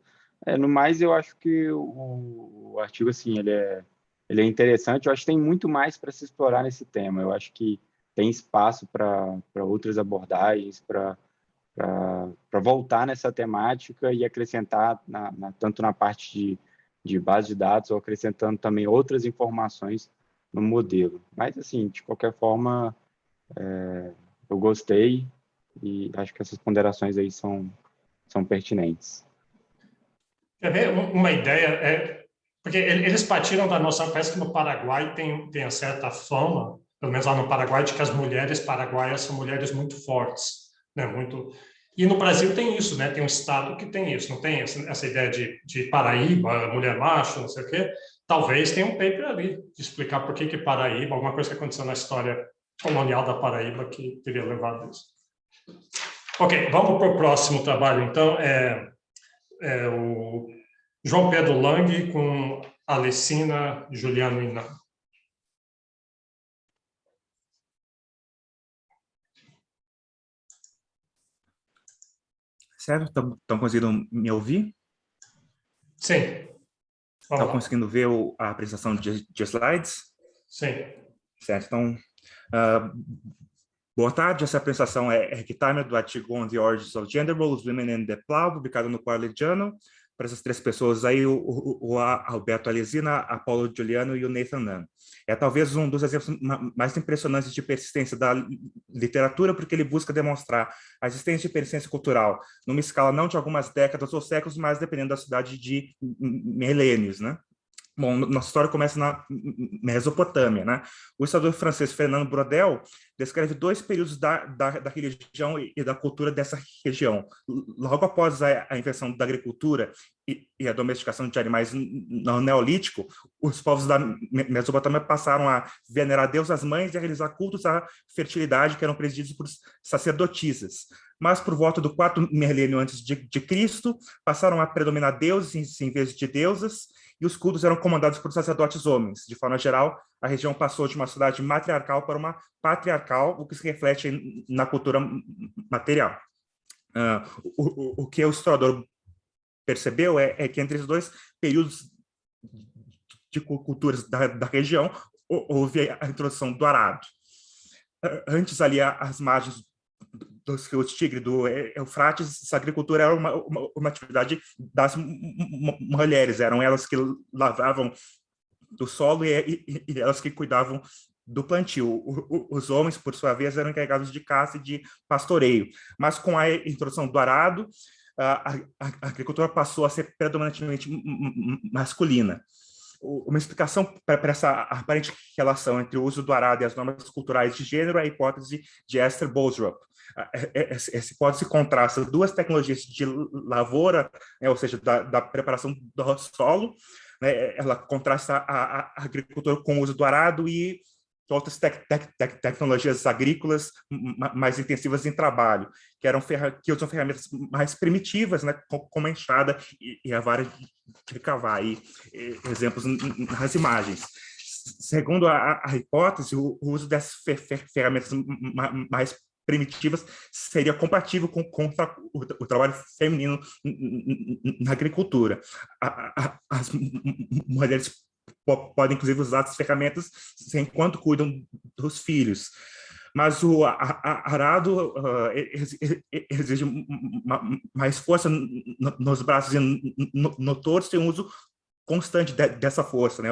No mais, eu acho que o artigo, assim, ele é interessante. Eu acho que tem muito mais para se explorar nesse tema. Eu acho que tem espaço para outras abordagens, para voltar nessa temática e acrescentar, tanto na parte de base de dados, ou acrescentando também outras informações no modelo. Mas, assim, de qualquer forma, eu gostei e acho que essas ponderações aí são pertinentes. Quer ver uma ideia? Porque eles partiram da noção, parece que no Paraguai tem uma certa fama, pelo menos lá no Paraguai, de que as mulheres paraguaias são mulheres muito fortes, né? E no Brasil tem isso, né? Tem um estado que tem isso, não tem essa ideia de Paraíba, mulher macho, não sei o quê. Talvez tenha um paper ali de explicar por que Paraíba, alguma coisa que aconteceu na história colonial da Paraíba que teria levado a isso. Ok, vamos para o próximo trabalho, então. O João Pedro Lang com Alessina Juliano Inan. Certo? Estão conseguindo me ouvir? Sim. Estão conseguindo ver a apresentação de slides? Sim. Certo. Então, boa tarde. Essa apresentação é timer do artigo On the Origins of Gender Roles, Women in the Plow, publicado no Quarterly Journal. Para essas três pessoas aí, o Alberto Alesina, a Paulo Giuliano e o Nathan Nunn. É talvez um dos exemplos mais impressionantes de persistência da literatura, porque ele busca demonstrar a existência de persistência cultural numa escala não de algumas décadas ou séculos, mas dependendo da cidade de milênios, né? Bom, nossa história começa na Mesopotâmia, né? O historiador francês Fernand Braudel descreve dois períodos da religião e da cultura dessa região. Logo após a invenção da agricultura e a domesticação de animais no Neolítico, os povos da Mesopotâmia passaram a venerar deusas mães e a realizar cultos à fertilidade que eram presididos por sacerdotisas. Mas, por volta do 4º milênio antes de Cristo, passaram a predominar deuses em vez de deusas, e os cultos eram comandados por sacerdotes homens. De forma geral, a região passou de uma sociedade matriarcal para uma patriarcal, o que se reflete na cultura material. O que o historiador percebeu é que entre os dois períodos de culturas da região houve a introdução do arado. Antes, ali, às margens dos rios Tigre, do Eufrates, essa agricultura era uma atividade das mulheres, eram elas que lavravam do solo e elas que cuidavam do plantio. Os homens, por sua vez, eram encarregados de caça e de pastoreio. Mas com a introdução do arado, a agricultura passou a ser predominantemente masculina. Uma explicação para essa aparente relação entre o uso do arado e as normas culturais de gênero é a hipótese de Esther Boldrup. Essa hipótese contrasta duas tecnologias de lavoura, ou seja, da preparação do solo, né, ela contrasta a agricultura com o uso do arado e outras tecnologias agrícolas mais intensivas em trabalho, que usam ferramentas mais primitivas, né, como a enxada e a vara de cavar, aí, exemplos nas imagens. Segundo a hipótese, o uso dessas ferramentas mais primitivas seria compatível com o trabalho feminino na agricultura. As mulheres podem, inclusive, usar as ferramentas enquanto cuidam dos filhos. Mas o arado exige mais força nos braços e no torso, tem um uso constante dessa força, né,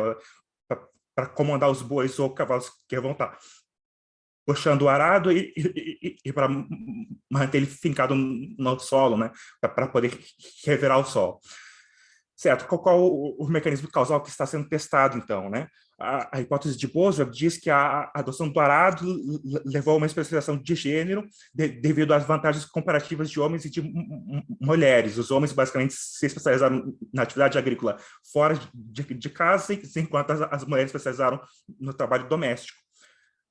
para comandar os bois ou cavalos que vão estar puxando o arado e para manter ele fincado no solo, né, para poder reverar o solo. Certo, qual o mecanismo causal que está sendo testado, então, né? A hipótese de Boswell diz que a adoção do arado levou a uma especialização de gênero devido às vantagens comparativas de homens e de mulheres. Os homens, basicamente, se especializaram na atividade agrícola fora de casa, enquanto as mulheres se especializaram no trabalho doméstico.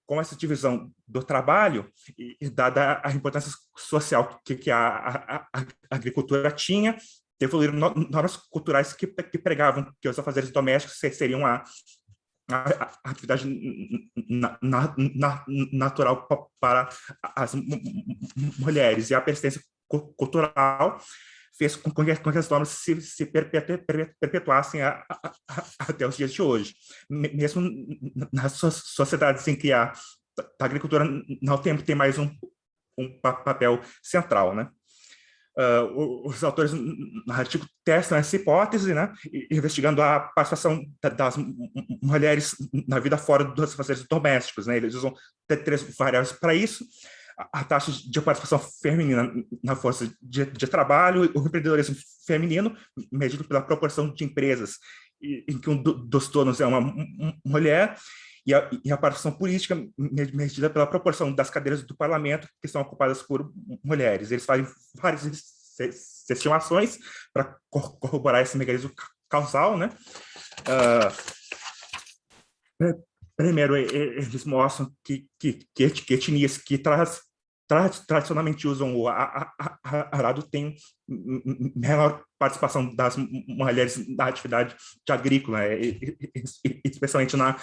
Com essa divisão do trabalho, e dada a importância social que a agricultura tinha, evoluíram normas culturais que pregavam que os afazeres domésticos seriam a atividade natural para as mulheres. E a persistência cultural fez com que as normas se perpetuassem até os dias de hoje. Mesmo nas sociedades em que a agricultura não tem mais um papel central, né? Os autores no artigo testam essa hipótese, né, investigando a participação das mulheres na vida fora dos afazeres domésticos, né. Eles usam 3 variáveis para isso: a taxa de participação feminina na força de trabalho, o empreendedorismo feminino, medido pela proporção de empresas em que um dos donos é uma mulher, e a participação política, medida pela proporção das cadeiras do parlamento que são ocupadas por mulheres. Eles fazem várias estimações para corroborar esse mecanismo causal, né? Primeiro, eles mostram que etnias que tradicionalmente usam o arado têm menor participação das mulheres na atividade agrícola, especialmente na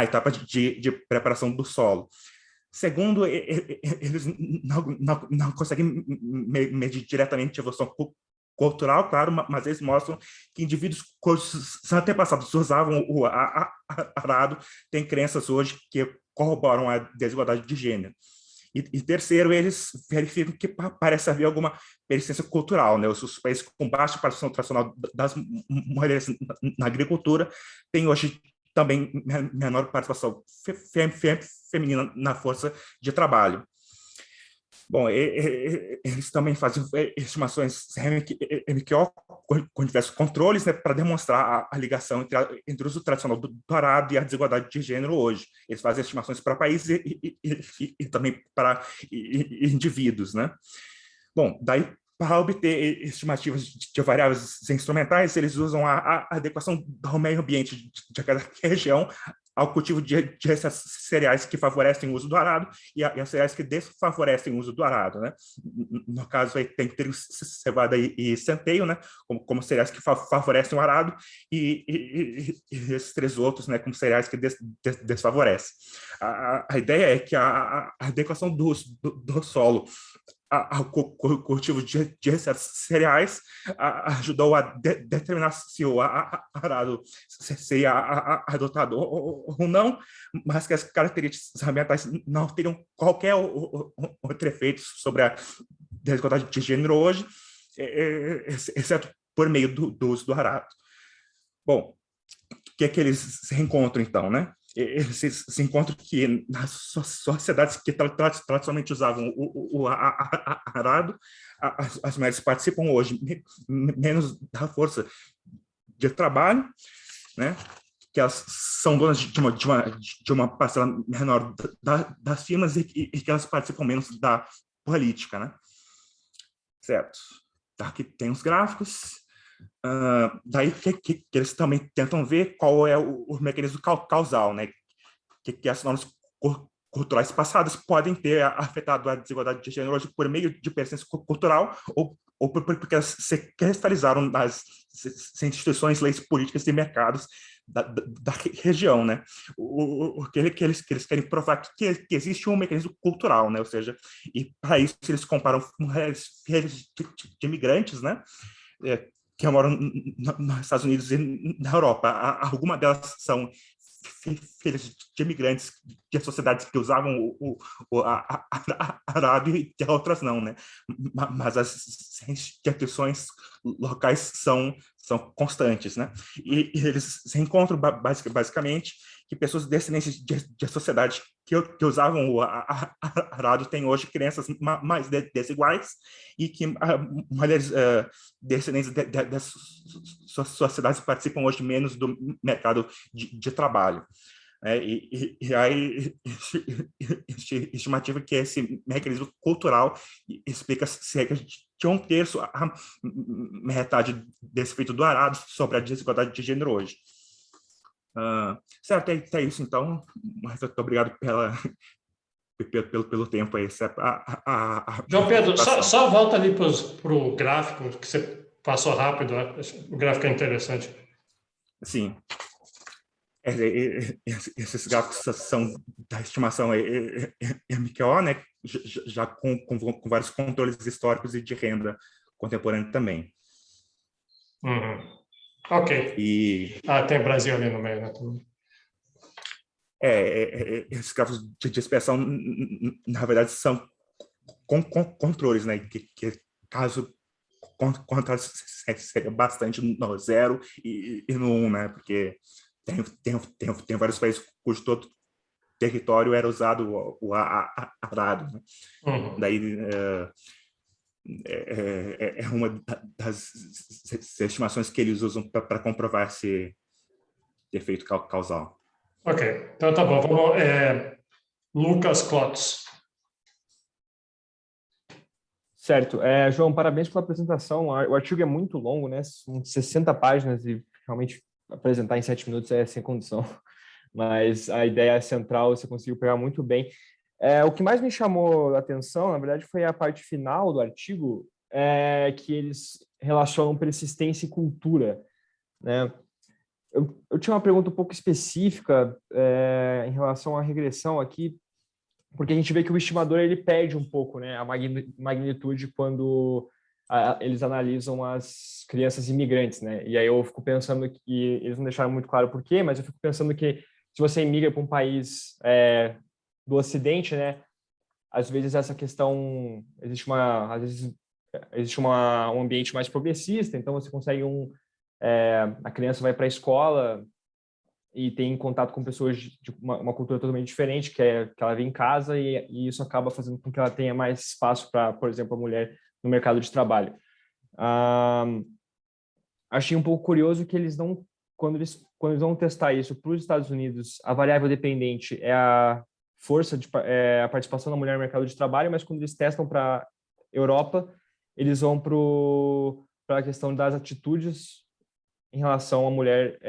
etapa de preparação do solo. Segundo, eles não conseguem medir diretamente a evolução cultural, claro, mas eles mostram que indivíduos cujos antepassados usavam o arado têm crenças hoje que corroboram a desigualdade de gênero. E terceiro, eles verificam que parece haver alguma persistência cultural, né? Os países com baixa participação tradicional das mulheres na agricultura têm hoje também menor participação feminina na força de trabalho. Bom, eles também fazem estimações MQO com diversos controles, né, para demonstrar a ligação entre o uso tradicional do arado e a desigualdade de gênero hoje. Eles fazem estimações para países e também para indivíduos, né? Bom, daí, para obter estimativas de variáveis instrumentais, eles usam a adequação do meio ambiente de cada região ao cultivo de cereais que favorecem o uso do arado e as cereais que desfavorecem o uso do arado, né? No caso, aí tem trigo, cevada e centeio, né? Como cereais que favorecem o arado e esses 3 outros, né? Como cereais que desfavorecem. A ideia é que a adequação do solo ao cultivo de cereais ajudou a determinar se o arado seria adotado ou não, mas que as características ambientais não teriam qualquer outro efeito sobre a desigualdade de gênero hoje, exceto por meio do uso do arado. Bom, o que é que eles encontram, então, né? Eles se encontram que nas sociedades que tradicionalmente usavam o arado, as mulheres participam hoje menos da força de trabalho, né? Que elas são donas de uma parcela menor das firmas e que elas participam menos da política, né? Certo. Aqui tem os gráficos. Daí que eles também tentam ver qual é o mecanismo causal, né? Que as normas culturais passadas podem ter afetado a desigualdade de gênero hoje por meio de persistência cultural ou porque elas se cristalizaram nas instituições, leis políticas e mercados da região, né? Que eles querem provar que existe um mecanismo cultural, né? Ou seja, e para isso eles comparam mulheres filhas de imigrantes, né? Que moram nos Estados Unidos e na Europa. Algumas delas são filhas de imigrantes de sociedades que usavam o arábio e outras não, né? Mas as instituições locais são constantes, né? E eles se encontram basicamente que pessoas descendentes de sociedades que usavam o arábio têm hoje crianças mais desiguais e que mulheres descendentes dessas sociedades participam hoje menos do mercado de trabalho. E aí, estimativa que esse mecanismo cultural explica cerca de um terço a metade desse efeito do arábio sobre a desigualdade de gênero hoje. Certo, é isso então. Muito obrigado pelo tempo aí. João Pedro, só volta ali para o gráfico, que você passou rápido, o gráfico é interessante. Sim. Esses gráficos são da estimação MQO, né? Já com vários controles históricos e de renda contemporânea também. Uhum. Ok. Tem Brasil ali no meio, né? Esses gráficos de dispersão, na verdade, são com controles, né? Que caso contra seria bastante no 0 e no 1, né? Porque tem vários países cujo todo território era usado o arábio, né? Uhum. Daí é uma das estimações que eles usam para comprovar esse efeito causal. Ok, então tá bom. Vamos, Lucas Klotz. Certo. João, parabéns pela apresentação. O artigo é muito longo, né? São 60 páginas e realmente apresentar em 7 minutos é sem condição. Mas a ideia central você conseguiu pegar muito bem. O que mais me chamou a atenção, na verdade, foi a parte final do artigo, que eles relacionam persistência e cultura, né? Eu tinha uma pergunta um pouco específica em relação à regressão aqui, porque a gente vê que o estimador ele perde um pouco, né, a magnitude quando eles analisam as crianças imigrantes, né? E aí eu fico pensando que eles não deixaram muito claro por quê, mas eu fico pensando que se você imigra para um país do Ocidente, né, às vezes essa questão às vezes existe um ambiente mais progressista, então você consegue a criança vai para a escola e tem contato com pessoas de uma cultura totalmente diferente, que ela vem em casa e isso acaba fazendo com que ela tenha mais espaço para, por exemplo, a mulher no mercado de trabalho. Achei um pouco curioso que eles não, quando eles vão testar isso para os Estados Unidos, a variável dependente é a força a participação da mulher no mercado de trabalho, mas quando eles testam para a Europa, eles vão para a questão das atitudes em relação à mulher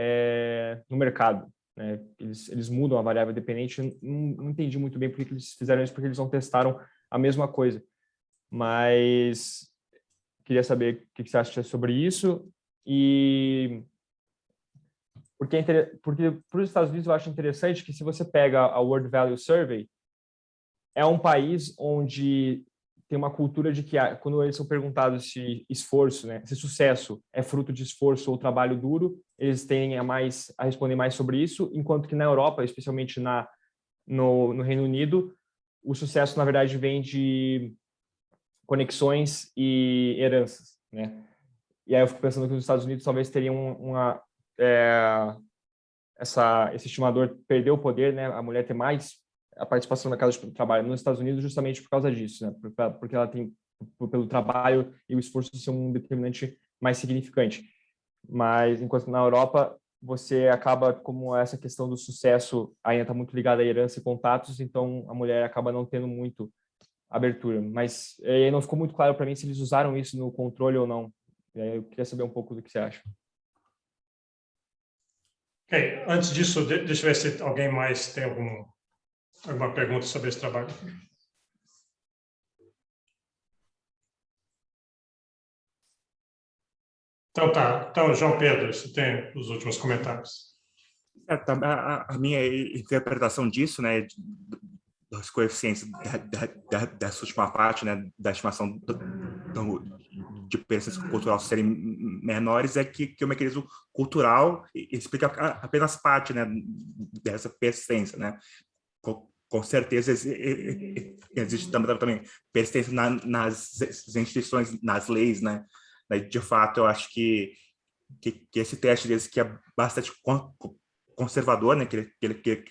no mercado, né? Eles mudam a variável dependente. Não entendi muito bem por que eles fizeram isso, porque eles não testaram a mesma coisa. Mas queria saber o que você acha sobre isso. E porque para os Estados Unidos eu acho interessante que se você pega a World Value Survey, é um país onde tem uma cultura de que quando eles são perguntados se esforço, né, se sucesso é fruto de esforço ou trabalho duro, eles têm a responder mais sobre isso, enquanto que na Europa, especialmente no Reino Unido, o sucesso na verdade vem de conexões e heranças, né? E aí eu fico pensando que os Estados Unidos talvez teriam esse estimador perder o poder, né? A mulher ter mais a participação no mercado de trabalho nos Estados Unidos justamente por causa disso, né? Porque ela tem, pelo trabalho e o esforço ser um determinante mais significante. Mas, enquanto na Europa, você acaba, como essa questão do sucesso ainda está muito ligada à herança e contatos, então a mulher acaba não tendo muito abertura. Mas aí não ficou muito claro para mim se eles usaram isso no controle ou não. E aí eu queria saber um pouco do que você acha. Ok, antes disso, deixa eu ver se alguém mais tem alguma pergunta sobre esse trabalho. Então tá. Então, João Pedro, você tem os últimos comentários. A minha interpretação disso, né, dos coeficientes dessa última parte, né, da estimação de persistência cultural serem menores, é que o mecanismo cultural explica apenas parte, né, dessa persistência, né. Com certeza existe também persistência nas instituições, nas leis, né. De fato, eu acho que esse teste deles, que é bastante conservador, né, que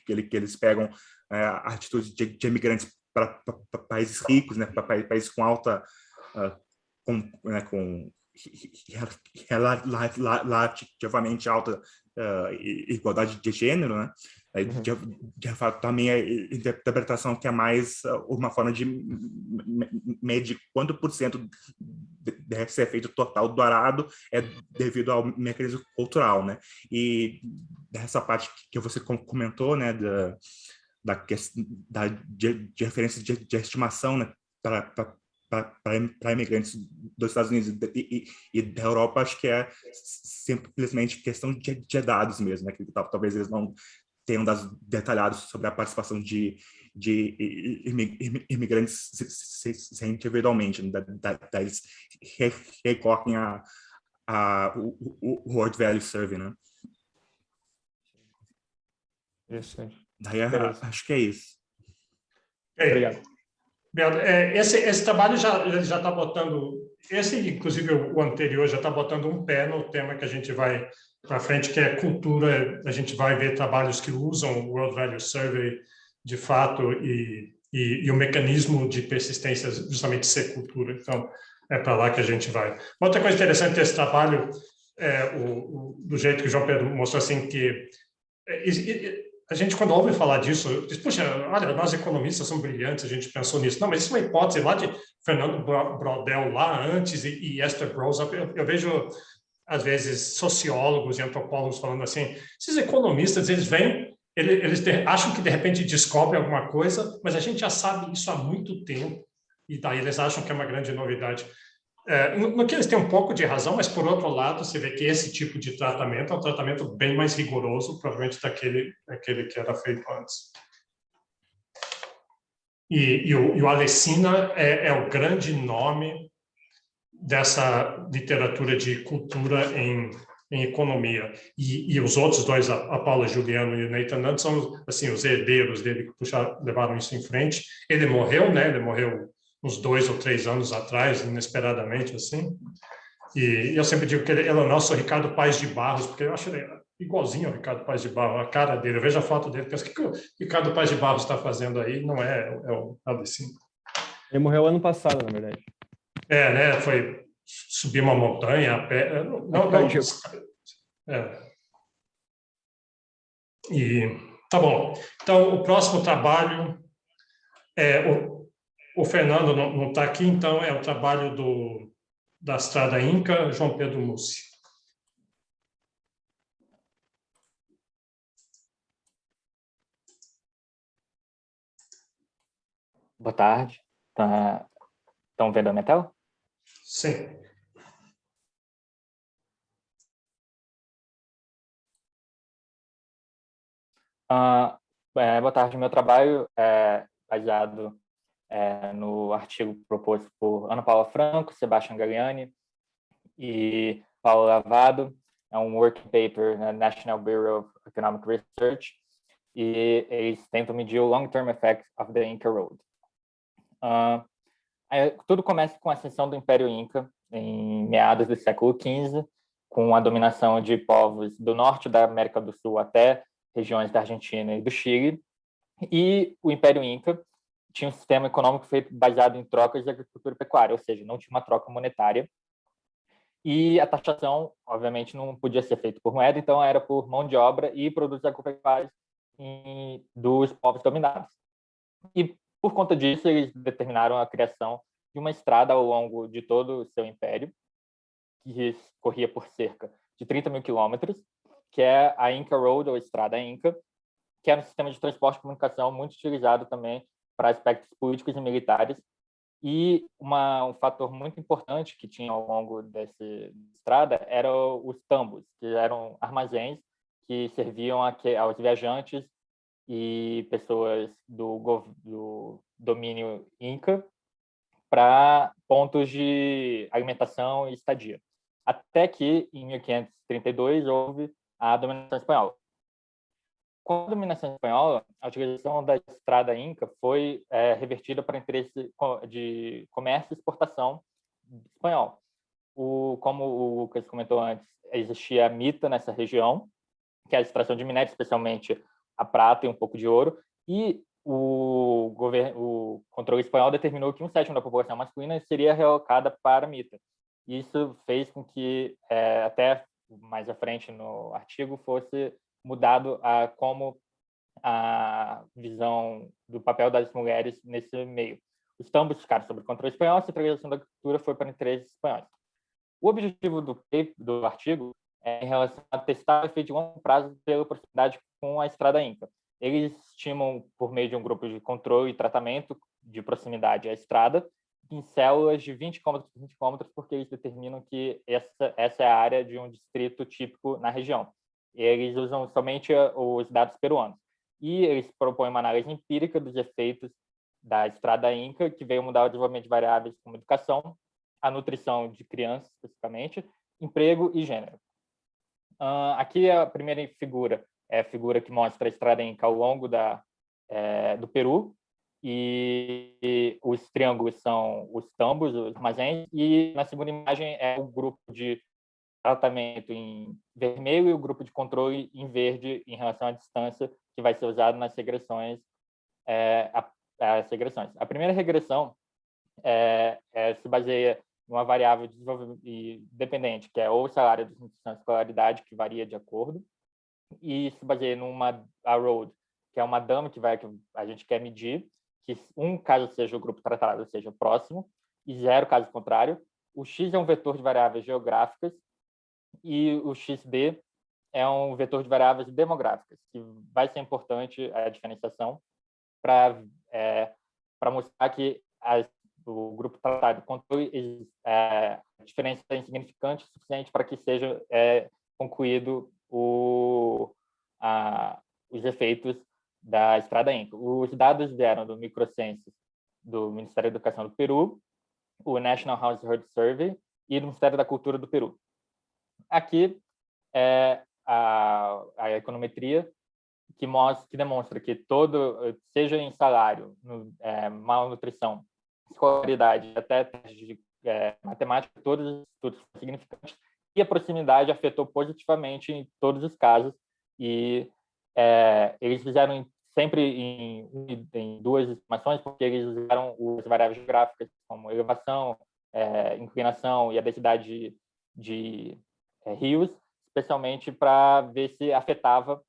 eles pegam atitudes de imigrantes para países ricos, né, para países com alta, com relativamente alta igualdade de gênero, né? De fato, também a interpretação que é mais uma forma de medir quanto por cento deve ser feito total do arado é devido ao mecanismo cultural, né? E dessa parte que você comentou, né, da diferença de estimação, né, para imigrantes dos Estados Unidos e da Europa, acho que é simplesmente questão de dados mesmo, né? Que talvez eles não tenham dados detalhados sobre a participação de imigrantes individualmente, né? Eles recorrem o World Value Survey, né? Interessante. Daí acho que é isso. Obrigado. Esse trabalho já está botando, inclusive o anterior, já está botando um pé no tema que a gente vai para frente, que é cultura. A gente vai ver trabalhos que usam o World Value Survey de fato e o mecanismo de persistência justamente ser cultura. Então, é para lá que a gente vai. Uma outra coisa interessante desse trabalho é do jeito que o João Pedro mostrou, assim, que a gente, quando ouve falar disso, diz, puxa, olha, nós economistas somos brilhantes, a gente pensou nisso. Não, mas isso é uma hipótese lá de Fernando Braudel lá antes e Esther Brose. Eu vejo, às vezes, sociólogos e antropólogos falando assim, esses economistas, eles vêm, eles acham que, de repente, descobrem alguma coisa, mas a gente já sabe isso há muito tempo, e daí eles acham que é uma grande novidade. No que eles têm um pouco de razão, mas, por outro lado, você vê que esse tipo de tratamento é um tratamento bem mais rigoroso, provavelmente, daquele que era feito antes. E o Alessina é o grande nome dessa literatura de cultura em economia. E os outros dois, a Paula Juliano e o Nathan Nunn, são assim, os herdeiros dele que levaram isso em frente. Ele morreu, né? Ele morreu uns 2 ou 3 anos atrás, inesperadamente, assim. E eu sempre digo que ele é o nosso Ricardo Paes de Barros, porque eu acho ele igualzinho ao Ricardo Paes de Barros, a cara dele. Eu vejo a foto dele e penso, o que o Ricardo Paes de Barros está fazendo aí? Não é o Alessina. Ele morreu ano passado, na verdade. Né? Foi subir uma montanha a pé. E tá bom. Então, o próximo trabalho o Fernando não está aqui, então é o trabalho da Estrada Inca, João Pedro Mussi. Boa tarde. Estão vendo a minha tela? Sim. Boa tarde. Meu trabalho é baseado no artigo proposto por Ana Paula Franco, Sebastião Galiani e Paulo Lavado. É um working paper na National Bureau of Economic Research e eles tentam medir o long-term effects of the Inca Road. Tudo começa com a ascensão do Império Inca em meados do século XV, com a dominação de povos do norte da América do Sul até regiões da Argentina e do Chile. E o Império Inca tinha um sistema econômico feito baseado em trocas de agricultura e pecuária, ou seja, não tinha uma troca monetária. E a taxação, obviamente, não podia ser feita por moeda, então era por mão de obra e produtos agropecuários dos povos dominados. E, por conta disso, eles determinaram a criação de uma estrada ao longo de todo o seu império, que corria por cerca de 30 mil quilômetros, que é a Inca Road, ou Estrada Inca, que era um sistema de transporte e comunicação muito utilizado também para aspectos políticos e militares. E um fator muito importante que tinha ao longo dessa estrada eram os tambos, que eram armazéns que serviam aos viajantes e pessoas do domínio Inca para pontos de alimentação e estadia. Até que, em 1532, houve a dominação espanhola. Com a dominação espanhola, a utilização da estrada Inca foi revertida para interesse de comércio e exportação espanhol. Como o Lucas comentou antes, existia a mita nessa região, que é a extração de minério, especialmente a prata e um pouco de ouro, e o controle espanhol determinou que 1/7 da população masculina seria realocada para a mita. Isso fez com que, até mais à frente no artigo, fosse mudado como a visão do papel das mulheres nesse meio. Os tambos ficaram sob controle espanhol, a centralização da cultura foi para interesses espanhóis. O objetivo do artigo é em relação a testar o efeito de longo prazo pela proximidade com a Estrada Inca. Eles estimam, por meio de um grupo de controle e tratamento de proximidade à estrada, em células de 20 km por 20 km, porque eles determinam que essa é a área de um distrito típico na região. Eles usam somente os dados peruanos. E eles propõem uma análise empírica dos efeitos da Estrada Inca, que veio mudar o desenvolvimento de variáveis como educação, a nutrição de crianças, especificamente, emprego e gênero. Aqui a primeira figura é a figura que mostra a Estrada Inca ao longo do Peru, e os triângulos são os tambos, os armazéns, e na segunda imagem é o grupo de tratamento em vermelho e o grupo de controle em verde em relação à distância que vai ser usado nas regressões. A primeira regressão se baseia em uma variável dependente, que é ou o salário de nutrição e escolaridade, que varia de acordo, e se baseia a road, que é uma dama que a gente quer medir, que caso seja o grupo tratado, seja próximo, e 0 caso contrário. O X é um vetor de variáveis geográficas e o XB é um vetor de variáveis demográficas, que vai ser importante a diferenciação para mostrar que o grupo tratado controle a diferença é insignificante o suficiente para que seja concluído os efeitos da Estrada Inca. Os dados vieram do Microcensus do Ministério da Educação do Peru, o National Household Survey e do Ministério da Cultura do Peru. Aqui é a econometria que demonstra que seja em salário, malnutrição, escolaridade, até teste de matemática, todos os estudos são significantes, e a proximidade afetou positivamente em todos os casos, e eles fizeram sempre em 2 estimações, porque eles usaram as variáveis geográficas como elevação, inclinação e a densidade de rios, especialmente para ver se afetava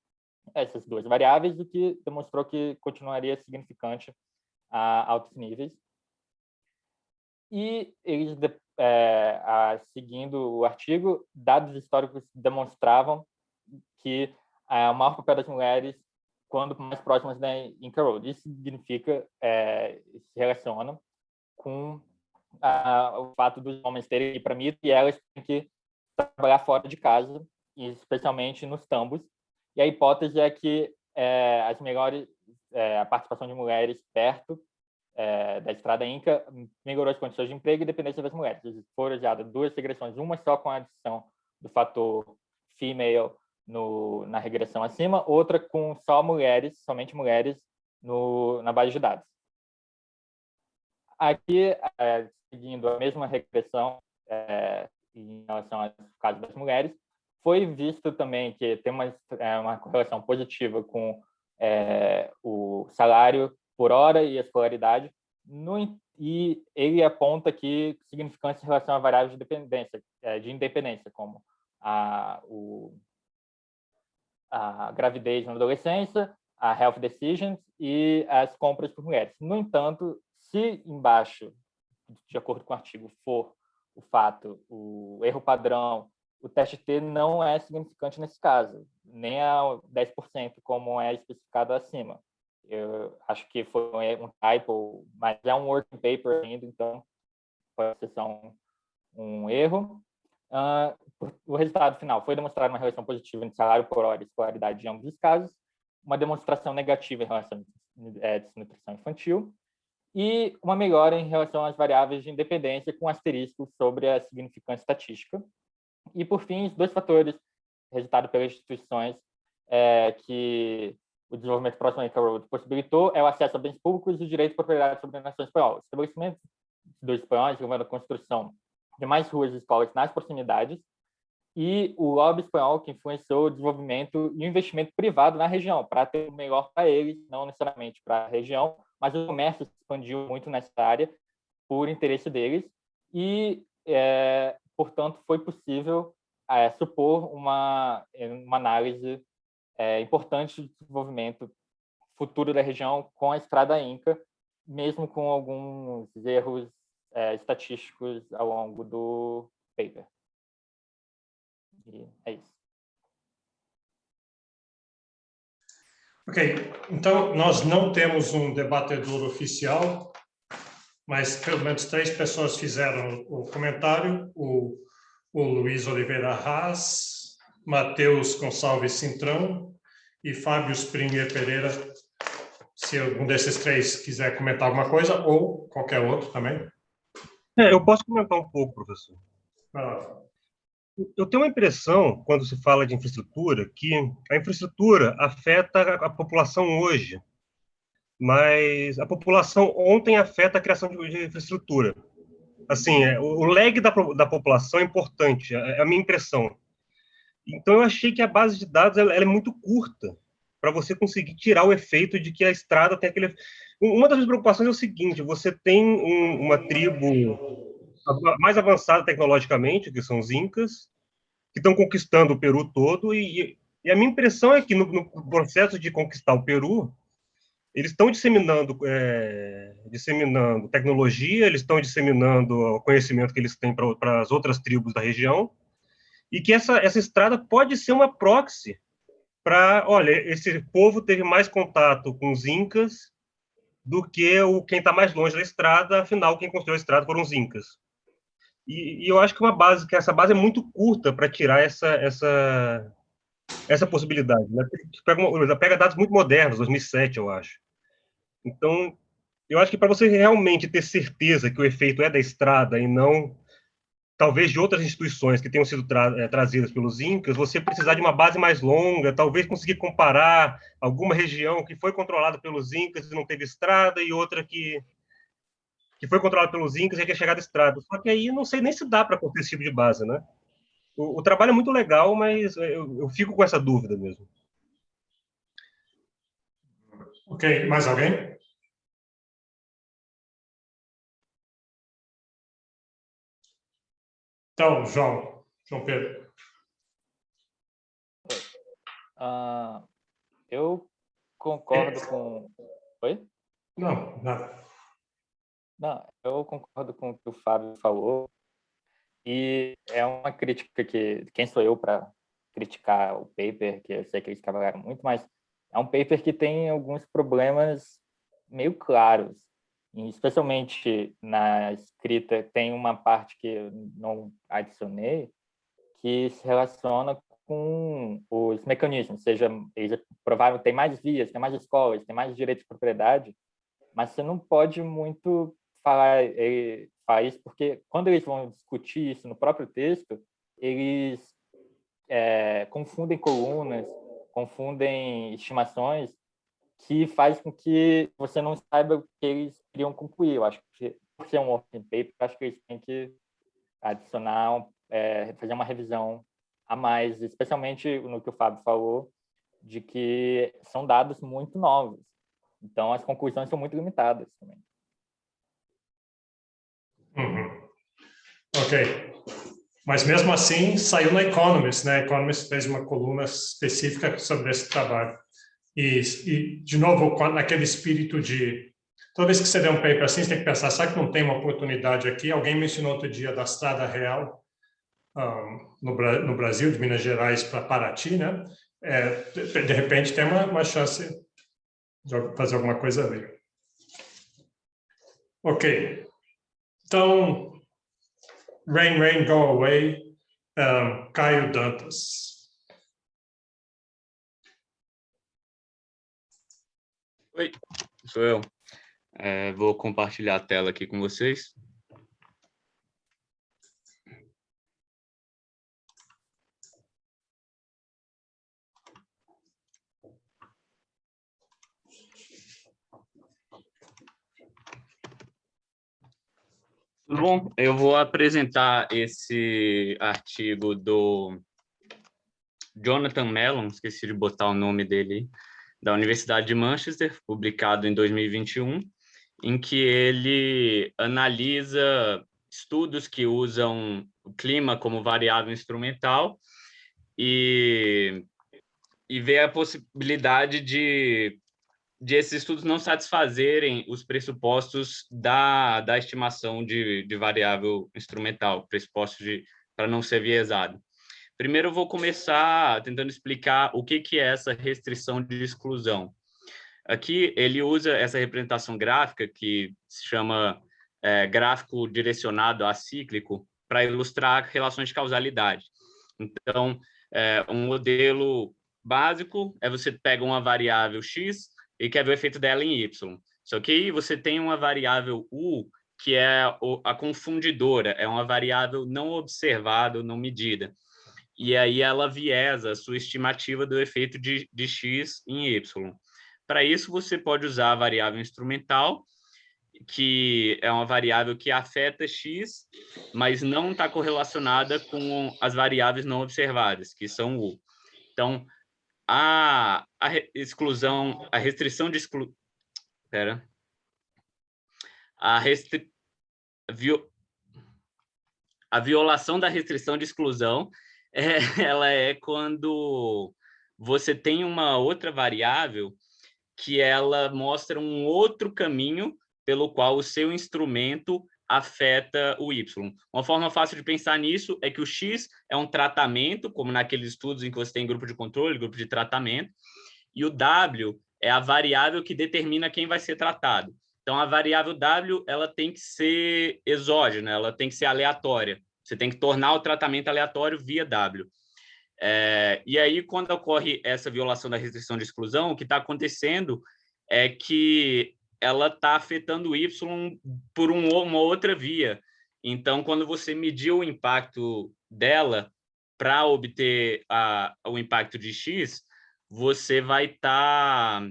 essas 2 variáveis, o que demonstrou que continuaria significante a altos níveis. E eles, seguindo o artigo, dados históricos demonstravam que o maior papel das mulheres quando mais próximas da Inca Road. Isso significa, se relaciona com o fato dos homens terem que ir para a mita e elas têm que trabalhar fora de casa, especialmente nos tambos. E a hipótese é que a participação de mulheres perto da Estrada Inca melhorou as condições de emprego e dependência das mulheres. Foram usadas 2 regressões, uma só com a adição do fator female na regressão acima, outra com somente mulheres na base de dados. Aqui, seguindo a mesma regressão em relação ao caso das mulheres, foi visto também que tem uma correlação positiva com o salário por hora e a escolaridade, e ele aponta que significância em relação a variáveis de independência, como a gravidez na adolescência, a health decisions e as compras por mulheres. No entanto, se embaixo, de acordo com o artigo, for o fato, o erro padrão, o teste T não é significante nesse caso, nem a 10%, como é especificado acima. Eu acho que foi um typo, mas é um working paper ainda, então pode ser só um erro. O resultado final foi demonstrada uma relação positiva entre salário por hora e escolaridade em ambos os casos, uma demonstração negativa em relação à desnutrição infantil e uma melhora em relação às variáveis de independência com asterisco sobre a significância estatística. E, por fim, os 2 fatores, resultado pelas instituições que o desenvolvimento próximo à Inca Road possibilitou é o acesso a bens públicos e o direito de propriedade sobre a nação espanhola. O estabelecimento dos espanhóis levando a construção de mais ruas e escolas nas proximidades e o lobby espanhol que influenciou o desenvolvimento e o investimento privado na região para ter o melhor para eles, não necessariamente para a região, mas o comércio se expandiu muito nessa área por interesse deles e, portanto, foi possível supor uma análise importante de desenvolvimento futuro da região com a Estrada Inca, mesmo com alguns erros estatísticos ao longo do paper. E é isso. Ok, então nós não temos um debatedor oficial, mas pelo menos 3 pessoas fizeram o comentário, o Luiz Oliveira Haas, Matheus Gonçalves Cintrão e Fábio Springer Pereira. Se algum desses 3 quiser comentar alguma coisa, ou qualquer outro também. Eu posso comentar um pouco, professor. Eu tenho uma impressão, quando se fala de infraestrutura, que a infraestrutura afeta a população hoje, mas a população ontem afeta a criação de infraestrutura. Assim, o lag da população é importante, é a minha impressão. Então, eu achei que a base de dados ela é muito curta para você conseguir tirar o efeito de que a estrada tem aquele... Uma das minhas preocupações é o seguinte, você tem uma tribo mais avançada tecnologicamente, que são os Incas, que estão conquistando o Peru todo, e a minha impressão é que no processo de conquistar o Peru, eles estão disseminando tecnologia, eles estão disseminando o conhecimento que eles têm para as outras tribos da região, e que essa estrada pode ser uma proxy para, olha, esse povo teve mais contato com os Incas do que quem está mais longe da estrada, afinal, quem construiu a estrada foram os Incas. E eu acho que essa base é muito curta para tirar essa possibilidade. Né? Pega dados muito modernos, 2007, eu acho. Então, eu acho que para você realmente ter certeza que o efeito é da estrada e não, talvez, de outras instituições que tenham sido trazidas pelos Incas, você precisar de uma base mais longa, talvez conseguir comparar alguma região que foi controlada pelos Incas e não teve estrada e outra que foi controlada pelos Incas e quer chegar da estrada. Só que aí não sei nem se dá para ter esse tipo de base, né? O trabalho é muito legal, mas eu fico com essa dúvida mesmo. Ok, mais alguém? Então, João Pedro. Eu concordo com... Oi? Não, nada. Não, eu concordo com o que o Fábio falou, e é uma crítica que... Quem sou eu para criticar o paper, que eu sei que eles trabalharam muito, mas é um paper que tem alguns problemas meio claros, e especialmente na escrita tem uma parte que eu não adicionei, que se relaciona com os mecanismos, seja, eles provavelmente tem mais vias, tem mais escolas, tem mais direito de propriedade, mas você não pode muito falar isso, porque quando eles vão discutir isso no próprio texto, eles confundem colunas, confundem estimações, que faz com que você não saiba o que eles queriam concluir. Eu acho que, por ser um working paper, acho que eles têm que adicionar, fazer uma revisão a mais, especialmente no que o Fábio falou, de que são dados muito novos. Então, as conclusões são muito limitadas também. Ok. Mas, mesmo assim, saiu na Economist, né? A Economist fez uma coluna específica sobre esse trabalho. E de novo, naquele espírito de Toda vez que você der um paper assim, você tem que pensar, será que não tem uma oportunidade aqui? Alguém mencionou outro dia da Estrada Real, no Brasil, de Minas Gerais para Paraty, né? De repente tem uma chance de fazer alguma coisa ali. Ok. Então, Rain, Go Away, Caio Dantas. Oi, sou eu. Vou compartilhar a tela aqui com vocês. Tudo bom? Eu vou apresentar esse artigo do Jonathan Mellon, esqueci de botar o nome dele, da Universidade de Manchester, publicado em 2021, em que ele analisa estudos que usam o clima como variável instrumental e vê a possibilidade de esses estudos não satisfazerem os pressupostos da estimação de variável instrumental, pressupostos para não ser viesado. Primeiro, eu vou começar tentando explicar o que é essa restrição de exclusão. Aqui, ele usa essa representação gráfica, que se chama gráfico direcionado acíclico, para ilustrar relações de causalidade. Então, um modelo básico é você pega uma variável x e quer ver o efeito dela em y. Só que aí você tem uma variável u, que é a confundidora, é uma variável não observada, não medida. E aí ela viesa a sua estimativa do efeito de x em y. Para isso, você pode usar a variável instrumental, que é uma variável que afeta x, mas não está correlacionada com as variáveis não observadas, que são u. Então, a restrição de exclusão... A violação da restrição de exclusão ela é quando você tem uma outra variável que ela mostra um outro caminho pelo qual o seu instrumento afeta o y. Uma forma fácil de pensar nisso é que o x é um tratamento, como naqueles estudos em que você tem grupo de controle, grupo de tratamento, e o w é a variável que determina quem vai ser tratado. Então, a variável w ela tem que ser exógena, ela tem que ser aleatória. Você tem que tornar o tratamento aleatório via w. E aí, quando ocorre essa violação da restrição de exclusão, o que está acontecendo é que ela está afetando o y por uma outra via. Então, quando você medir o impacto dela para obter o impacto de x, você vai estar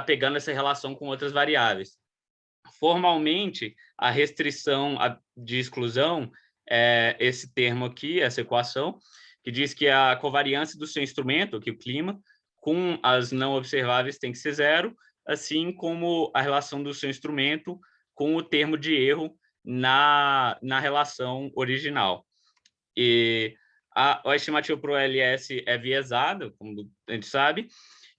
pegando essa relação com outras variáveis. Formalmente, a restrição de exclusão é esse termo aqui, essa equação, que diz que a covariância do seu instrumento, que o clima, com as não observáveis tem que ser zero, assim como a relação do seu instrumento com o termo de erro na relação original. E a estimativa para o LS é viesada, como a gente sabe,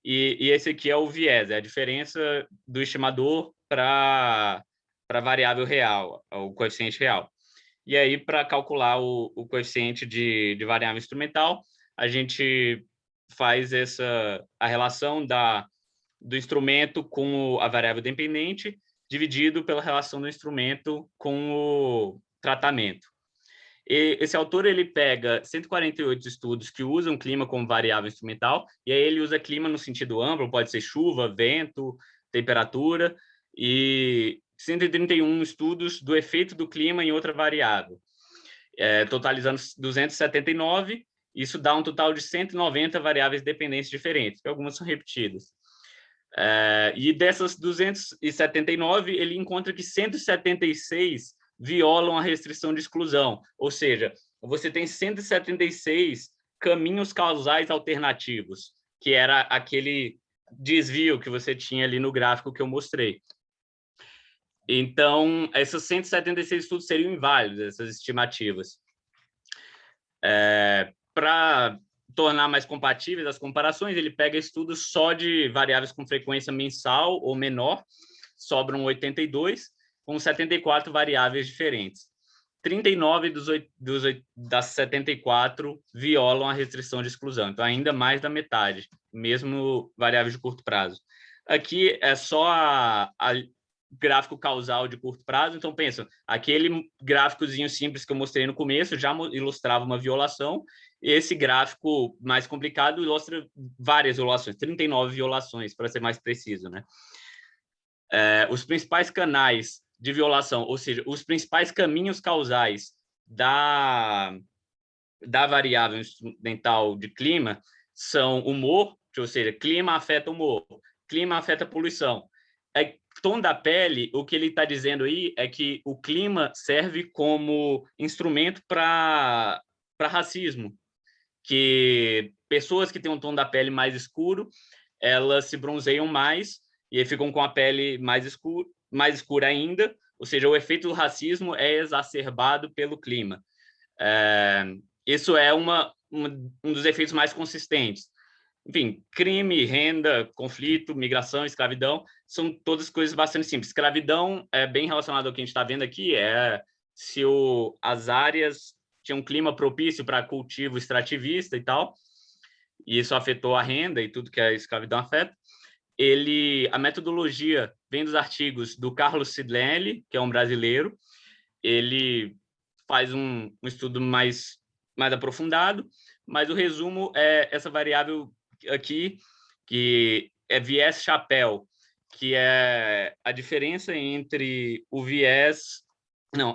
e esse aqui é o viés, é a diferença do estimador para a variável real, o coeficiente real. E aí, para calcular o coeficiente de variável instrumental, a gente faz a relação do instrumento com a variável dependente, dividido pela relação do instrumento com o tratamento. E esse autor ele pega 148 estudos que usam clima como variável instrumental, e aí ele usa clima no sentido amplo, pode ser chuva, vento, temperatura, e 131 estudos do efeito do clima em outra variável, totalizando 279, isso dá um total de 190 variáveis dependentes diferentes, que algumas são repetidas. E dessas 279, ele encontra que 176 violam a restrição de exclusão, ou seja, você tem 176 caminhos causais alternativos, que era aquele desvio que você tinha ali no gráfico que eu mostrei. Então, esses 176 estudos seriam inválidos, essas estimativas. Para tornar mais compatíveis as comparações, ele pega estudos só de variáveis com frequência mensal ou menor, sobram 82, com 74 variáveis diferentes. 39 das 74 violam a restrição de exclusão, então ainda mais da metade, mesmo variáveis de curto prazo. Aqui é só a gráfico causal de curto prazo, então pensa, aquele gráficozinho simples que eu mostrei no começo já ilustrava uma violação, esse gráfico mais complicado ilustra várias violações, 39 violações, para ser mais preciso, né? Os principais canais de violação, ou seja, os principais caminhos causais da variável incidental de clima são humor, ou seja, clima afeta humor, clima afeta poluição. Tom da pele, o que ele está dizendo aí é que o clima serve como instrumento para racismo, que pessoas que têm um tom da pele mais escuro, elas se bronzeiam mais e aí ficam com a pele mais escura ainda, ou seja, o efeito do racismo é exacerbado pelo clima. Isso é um dos efeitos mais consistentes. Enfim, crime, renda, conflito, migração, escravidão, são todas coisas bastante simples. Escravidão é bem relacionado ao que a gente está vendo aqui, se as áreas tinham um clima propício para cultivo extrativista e tal, e isso afetou a renda e tudo que a escravidão afeta. A metodologia vem dos artigos do Carlos Sidley, que é um brasileiro, ele faz um estudo mais aprofundado, mas o resumo é essa variável aqui, que é viés chapéu, que é a diferença entre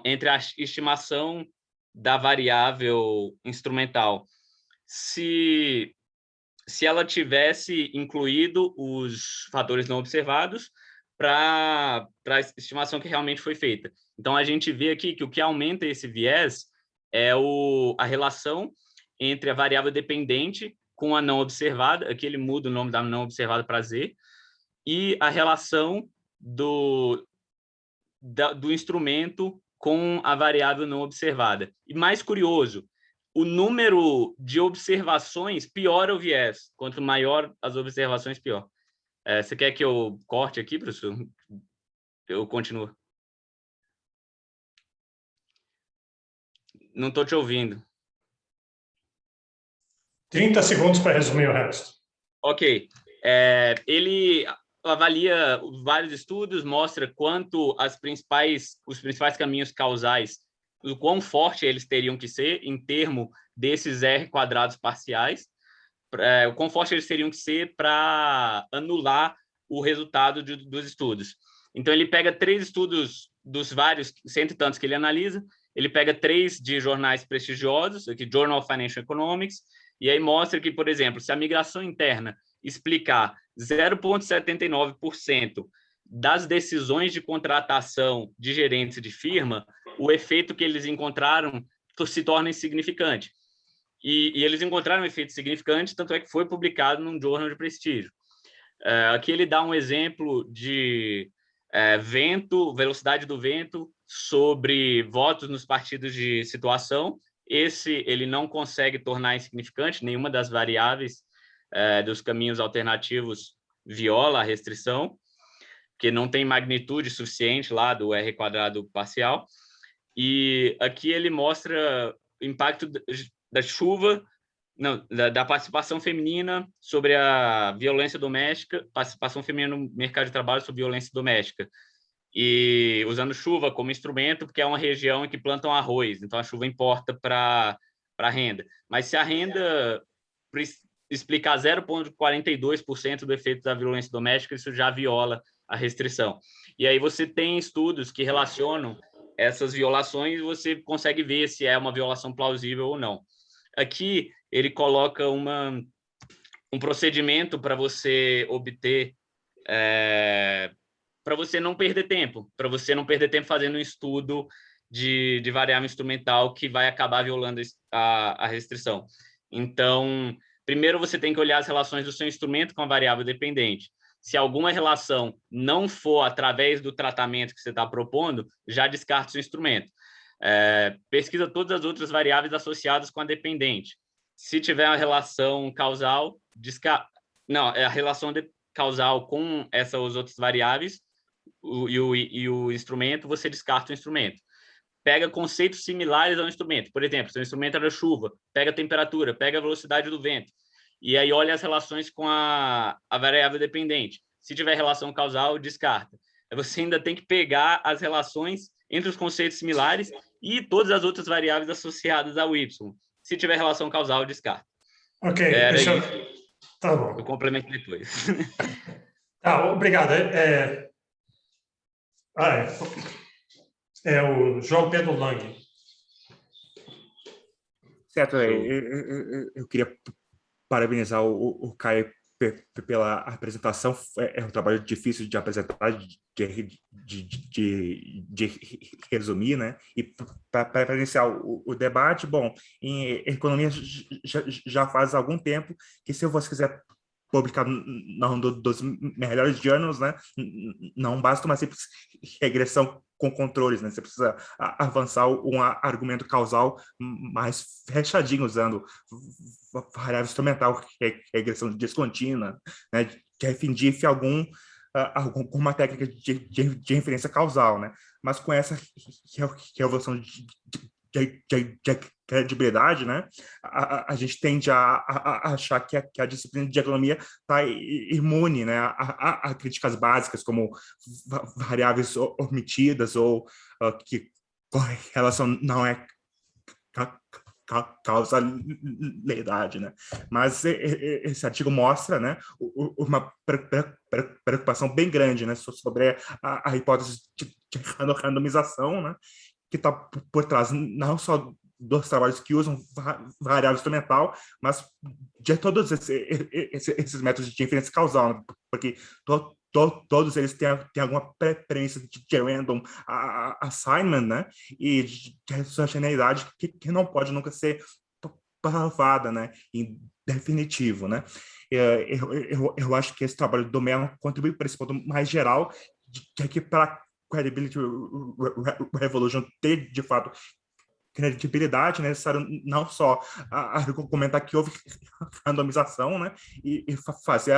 entre a estimação da variável instrumental. Se ela tivesse incluído os fatores não observados para a estimação que realmente foi feita. Então, a gente vê aqui que o que aumenta esse viés é a relação entre a variável dependente com a não observada, aqui ele muda o nome da não observada para Z, e a relação do instrumento com a variável não observada. E mais curioso, o número de observações piora o viés. Quanto maior as observações, pior. Você quer que eu corte aqui, professor? Eu continuo. Não estou te ouvindo. 30 segundos para resumir o resto. Ok. Ele avalia vários estudos, mostra quanto os principais caminhos causais, o quão forte eles teriam que ser em termos desses R quadrados parciais, o quão forte eles teriam que ser para anular o resultado dos estudos. Então, ele pega 3 estudos dos vários, cento e tantos que ele analisa, ele pega 3 de jornais prestigiosos, aqui Journal of Financial Economics, e aí mostra que, por exemplo, se a migração interna explicar 0,79% das decisões de contratação de gerentes de firma, o efeito que eles encontraram se torna insignificante. E eles encontraram um efeito significante, tanto é que foi publicado num jornal de prestígio. Aqui ele dá um exemplo de velocidade do vento sobre votos nos partidos de situação. Esse ele não consegue tornar insignificante, nenhuma das variáveis dos caminhos alternativos viola a restrição, porque não tem magnitude suficiente lá do R quadrado parcial. E aqui ele mostra o impacto da chuva, da participação feminina sobre a violência doméstica, participação feminina no mercado de trabalho sobre violência doméstica. E usando chuva como instrumento, porque é uma região em que plantam arroz, então a chuva importa para a renda. Mas se a renda explicar 0,42% do efeito da violência doméstica, isso já viola a restrição. E aí você tem estudos que relacionam essas violações e você consegue ver se é uma violação plausível ou não. Aqui ele coloca um procedimento para você obter, para você não perder tempo, fazendo um estudo de variável instrumental que vai acabar violando a restrição. Então, primeiro você tem que olhar as relações do seu instrumento com a variável dependente. Se alguma relação não for através do tratamento que você está propondo, já descarta o seu instrumento. Pesquisa todas as outras variáveis associadas com a dependente. Se tiver uma relação causal, a relação causal com essas outras variáveis, e o instrumento, você descarta o instrumento. Pega conceitos similares ao instrumento. Por exemplo, se o instrumento era chuva, pega a temperatura, pega a velocidade do vento, e aí olha as relações com a variável dependente. Se tiver relação causal, descarta. Você ainda tem que pegar as relações entre os conceitos similares e todas as outras variáveis associadas ao Y. Se tiver relação causal, descarta. Ok, deixa eu... Tá bom. Eu complemento depois. Tá, obrigado. É o João Pedro Lang. Certo, eu queria parabenizar o Caio pela apresentação. É um trabalho difícil de apresentar, de resumir, né? E para iniciar o debate, bom, em economia já faz algum tempo que, se você quiser publicar num dos melhores journals, né, não basta uma simples regressão com controles, né? Você precisa avançar um argumento causal mais fechadinho, usando variável instrumental, regressão descontínua, né? Definitif alguma técnica de inferência causal, né? Mas com essa revolução de credibilidade, né, a gente tende a achar que a disciplina de economia está imune, né, a críticas básicas como variáveis omitidas ou que correlação não é causalidade, né? Mas esse artigo mostra, né, uma preocupação bem grande, né, sobre a hipótese de randomização, né, que está por trás não só dos trabalhos que usam variável instrumental, mas de todos esses métodos de inferência causal, né? Porque todos eles têm alguma premissa de random assignment, né? E de heterogeneidade que não pode nunca ser provada, né? Em definitivo, né? Eu acho que esse trabalho do Mellon contribui para esse ponto mais geral, de que para Credibility Revolution ter, de fato, credibilidade, é necessário não só argumentar que houve randomização, né, e fazer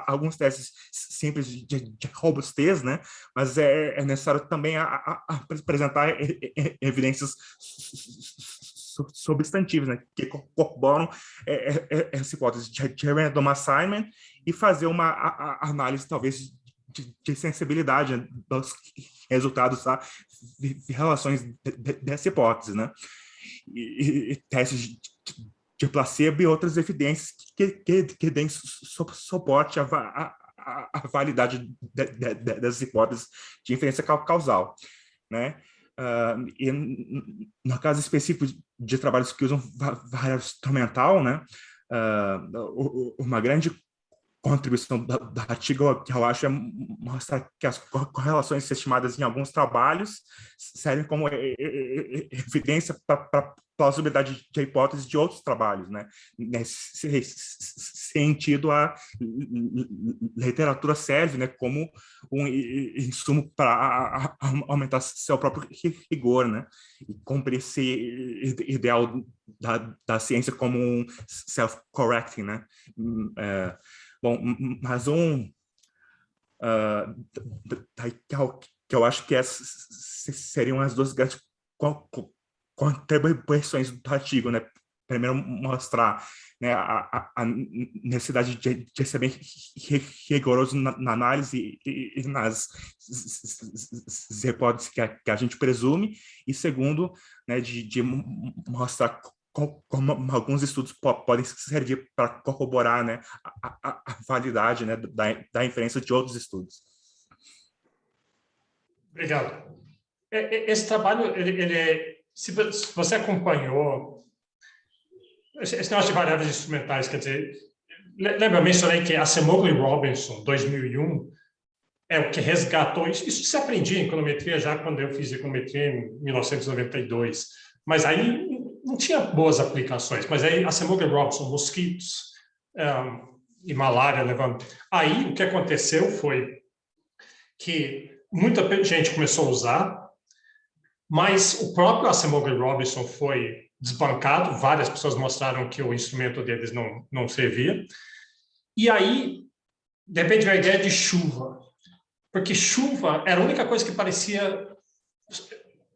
alguns testes simples de robustez, né, mas é necessário também apresentar evidências substantivas, né, que corroboram essa hipótese de random assignment e fazer uma análise, talvez, de sensibilidade dos resultados, tá? De relações dessa hipótese, né? E testes de placebo e outras evidências que deem suporte à validade das hipóteses de inferência causal, né? E no caso específico de trabalhos que usam variável instrumental, né? Uma grande contribuição do artigo, que eu acho, é mostrar que as correlações estimadas em alguns trabalhos servem como evidência para a plausibilidade de hipóteses de outros trabalhos, né? Nesse sentido, a literatura serve, né, como um insumo para aumentar seu próprio rigor, né? E cumprir esse ideal da ciência como um self-correcting, né? Bom, mas que eu acho que essas seriam as duas grandes contribuições do artigo, né? Primeiro, mostrar, né, a necessidade de ser bem rigoroso na análise e nas hipóteses que a gente presume, e segundo, né, de mostrar como alguns estudos podem servir para corroborar, né, a validade, né, da inferência de outros estudos. Obrigado. Esse trabalho, se você acompanhou esse negócio de variáveis instrumentais, quer dizer, lembra, eu mencionei que Acemoglu e Robinson, 2001, é o que resgatou isso. Isso se aprendia em econometria já quando eu fiz econometria em 1992, mas aí não tinha boas aplicações. Mas aí Acemoglu e Robinson, mosquitos e malária levando. Aí o que aconteceu foi que muita gente começou a usar, mas o próprio Acemoglu e Robinson foi desbancado, várias pessoas mostraram que o instrumento deles não servia, e aí, de repente, veio a ideia de chuva. porque chuva era a única coisa que parecia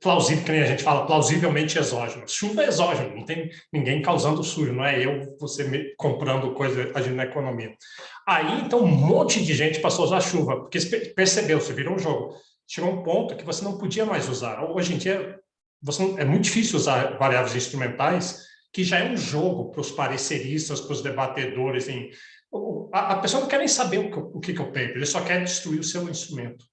plausível, que nem a gente fala, plausivelmente exógeno. Chuva é exógeno, não tem ninguém causando sujo, não é você comprando coisa, agindo na economia. Aí, então, um monte de gente passou a usar chuva, porque percebeu, você virou um jogo. Chegou um ponto que você não podia mais usar. Hoje em dia, é muito difícil usar variáveis instrumentais, que já é um jogo para os pareceristas, para os debatedores. A pessoa não quer nem saber o que é o paper, ele só quer destruir o seu instrumento.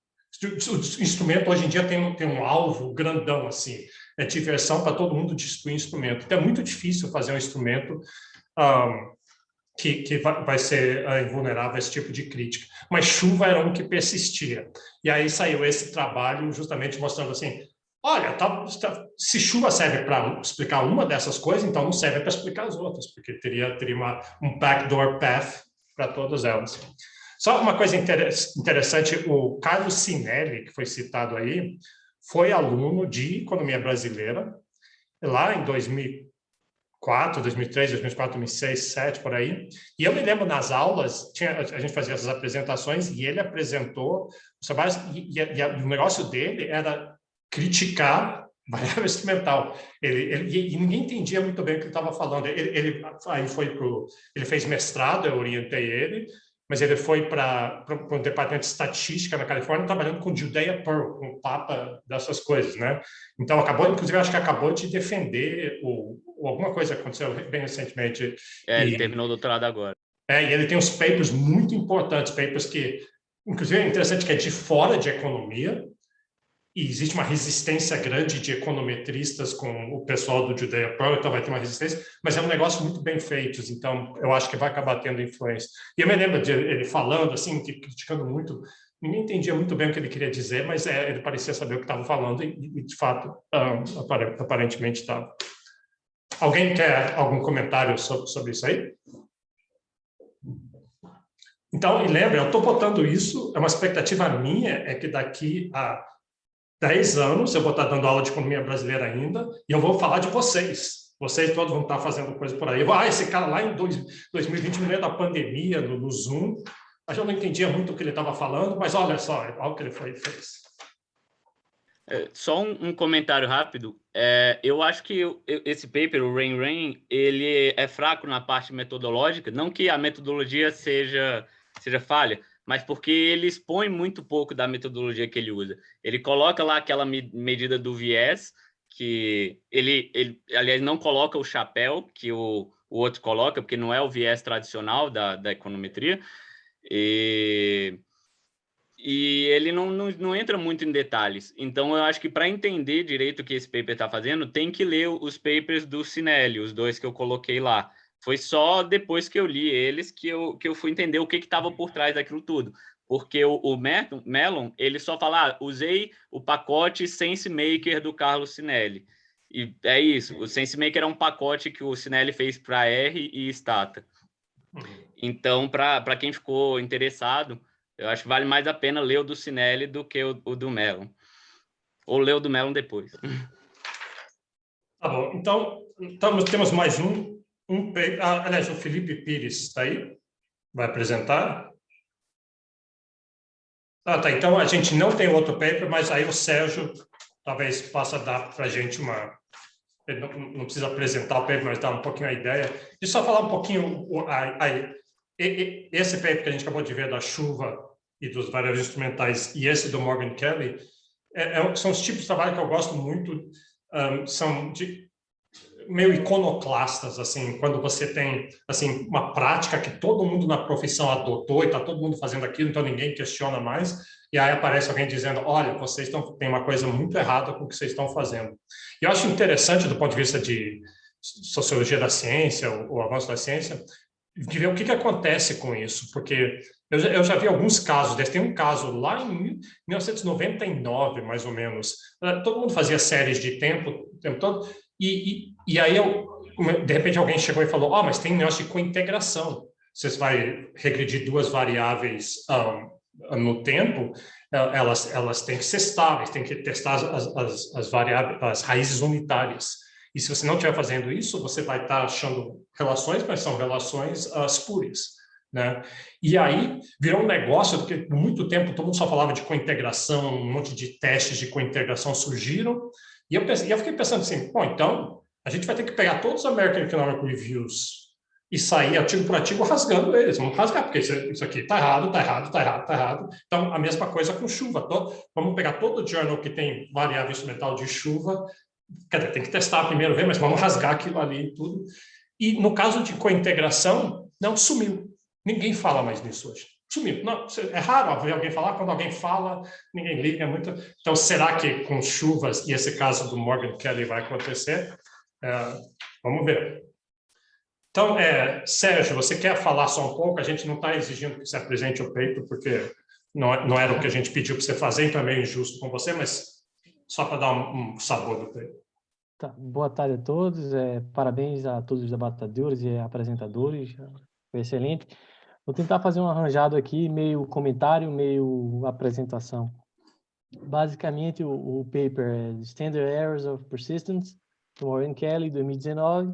O instrumento, hoje em dia, tem um alvo grandão, assim. É diversão para todo mundo destruir instrumento. Então, é muito difícil fazer um instrumento que vai ser invulnerável a esse tipo de crítica. Mas chuva era um que persistia. E aí saiu esse trabalho justamente mostrando assim, olha, se chuva serve para explicar uma dessas coisas, então não serve para explicar as outras, porque teria um backdoor path para todas elas. Só uma coisa interessante, o Carlos Cinelli, que foi citado aí, foi aluno de economia brasileira, lá em 2004, 2003, 2004, 2006, 2007, por aí. E eu me lembro nas aulas, a gente fazia essas apresentações e ele apresentou os trabalhos, e o negócio dele era criticar variável instrumental. E ninguém entendia muito bem o que ele estava falando. Ele fez mestrado, eu orientei ele, mas ele foi para um departamento de estatística na Califórnia, trabalhando com Judea Pearl, com o Papa dessas coisas, né? Então, inclusive, acho que acabou de defender alguma coisa que aconteceu bem recentemente. Ele terminou o doutorado agora. E ele tem uns papers muito importantes, papers que, inclusive, é interessante que é de fora de economia, e existe uma resistência grande de econometristas com o pessoal do Judea Pearl, então vai ter uma resistência, mas é um negócio muito bem feito, então eu acho que vai acabar tendo influência. E eu me lembro de ele falando, assim, criticando muito, ninguém entendia muito bem o que ele queria dizer, mas ele parecia saber o que estava falando e de fato, aparentemente estava. Alguém quer algum comentário sobre isso aí? Então, e lembra, eu estou botando isso, é uma expectativa minha, é que daqui a 10 anos, eu vou estar dando aula de economia brasileira ainda, e eu vou falar de vocês. Vocês todos vão estar fazendo coisa por aí. Esse cara lá em 2020, no meio da pandemia, no Zoom, eu não entendia muito o que ele estava falando, mas olha só, olha o que ele fez. Só um comentário rápido. Eu acho que esse paper, o Rain, ele é fraco na parte metodológica, não que a metodologia seja falha, mas porque ele expõe muito pouco da metodologia que ele usa. Ele coloca lá aquela medida do viés, que ele aliás, não coloca o chapéu que o outro coloca, porque não é o viés tradicional da econometria, e ele não entra muito em detalhes. Então, eu acho que para entender direito o que esse paper está fazendo, tem que ler os papers do Cinelli, os dois que eu coloquei lá. Foi só depois que eu li eles que eu fui entender o que estava por trás daquilo tudo. Porque o Mellon, ele só fala, usei o pacote SenseMaker do Carlos Cinelli. E é isso, o SenseMaker é um pacote que o Cinelli fez para R e Stata. Então, para quem ficou interessado, eu acho que vale mais a pena ler o do Cinelli do que o do Mellon. Ou ler o do Mellon depois. Tá bom, então temos mais um paper. Aliás, o Felipe Pires está aí? Vai apresentar? Tá, então a gente não tem outro paper, mas aí o Sérgio talvez possa dar para a gente uma... Ele não precisa apresentar o paper, mas dar um pouquinho a ideia. Deixa eu só falar um pouquinho... Esse paper que a gente acabou de ver da chuva e dos variáveis instrumentais e esse do Morgan Kelly são os tipos de trabalho que eu gosto muito, são meio iconoclastas, assim, quando você tem assim, uma prática que todo mundo na profissão adotou e está todo mundo fazendo aquilo, então ninguém questiona mais, e aí aparece alguém dizendo, olha, vocês têm uma coisa muito errada com o que vocês estão fazendo. E eu acho interessante, do ponto de vista de sociologia da ciência, o avanço da ciência, de ver o que acontece com isso, porque eu já vi alguns casos desses. Tem um caso lá em 1999, mais ou menos, todo mundo fazia séries de tempo o tempo todo, e aí, de repente, alguém chegou e falou, mas tem um negócio de cointegração. Você vai regredir duas variáveis no tempo, elas têm que ser estáveis, tem que testar as variáveis, as raízes unitárias. E se você não estiver fazendo isso, você vai estar achando relações, mas são relações espúrias. né? E aí virou um negócio, porque por muito tempo todo mundo só falava de cointegração, um monte de testes de cointegração surgiram, e eu fiquei pensando assim, bom, então a gente vai ter que pegar todos os American Economic Reviews e sair artigo por artigo rasgando eles. Vamos rasgar, porque isso aqui está errado, está errado, está errado, está errado. Então, a mesma coisa com chuva. Vamos pegar todo o journal que tem variável instrumental de chuva, quer dizer, tem que testar primeiro, ver, mas vamos rasgar aquilo ali e tudo. E no caso de cointegração, não, sumiu. Ninguém fala mais nisso hoje. Sumiu. Não, é raro ver alguém falar, quando alguém fala, ninguém liga muito. Então, será que com chuvas, e esse caso do Morgan Kelly vai acontecer? Vamos ver. Então, Sérgio, você quer falar só um pouco? A gente não está exigindo que você apresente o paper, porque não era o que a gente pediu para você fazer, então é meio injusto com você, mas só para dar um sabor do paper. Tá. Boa tarde a todos, parabéns a todos os debatedores e apresentadores, foi excelente. Vou tentar fazer um arranjado aqui, meio comentário, meio apresentação. Basicamente, o paper é Standard Errors of Persistence, do Morgan Kelly, 2019.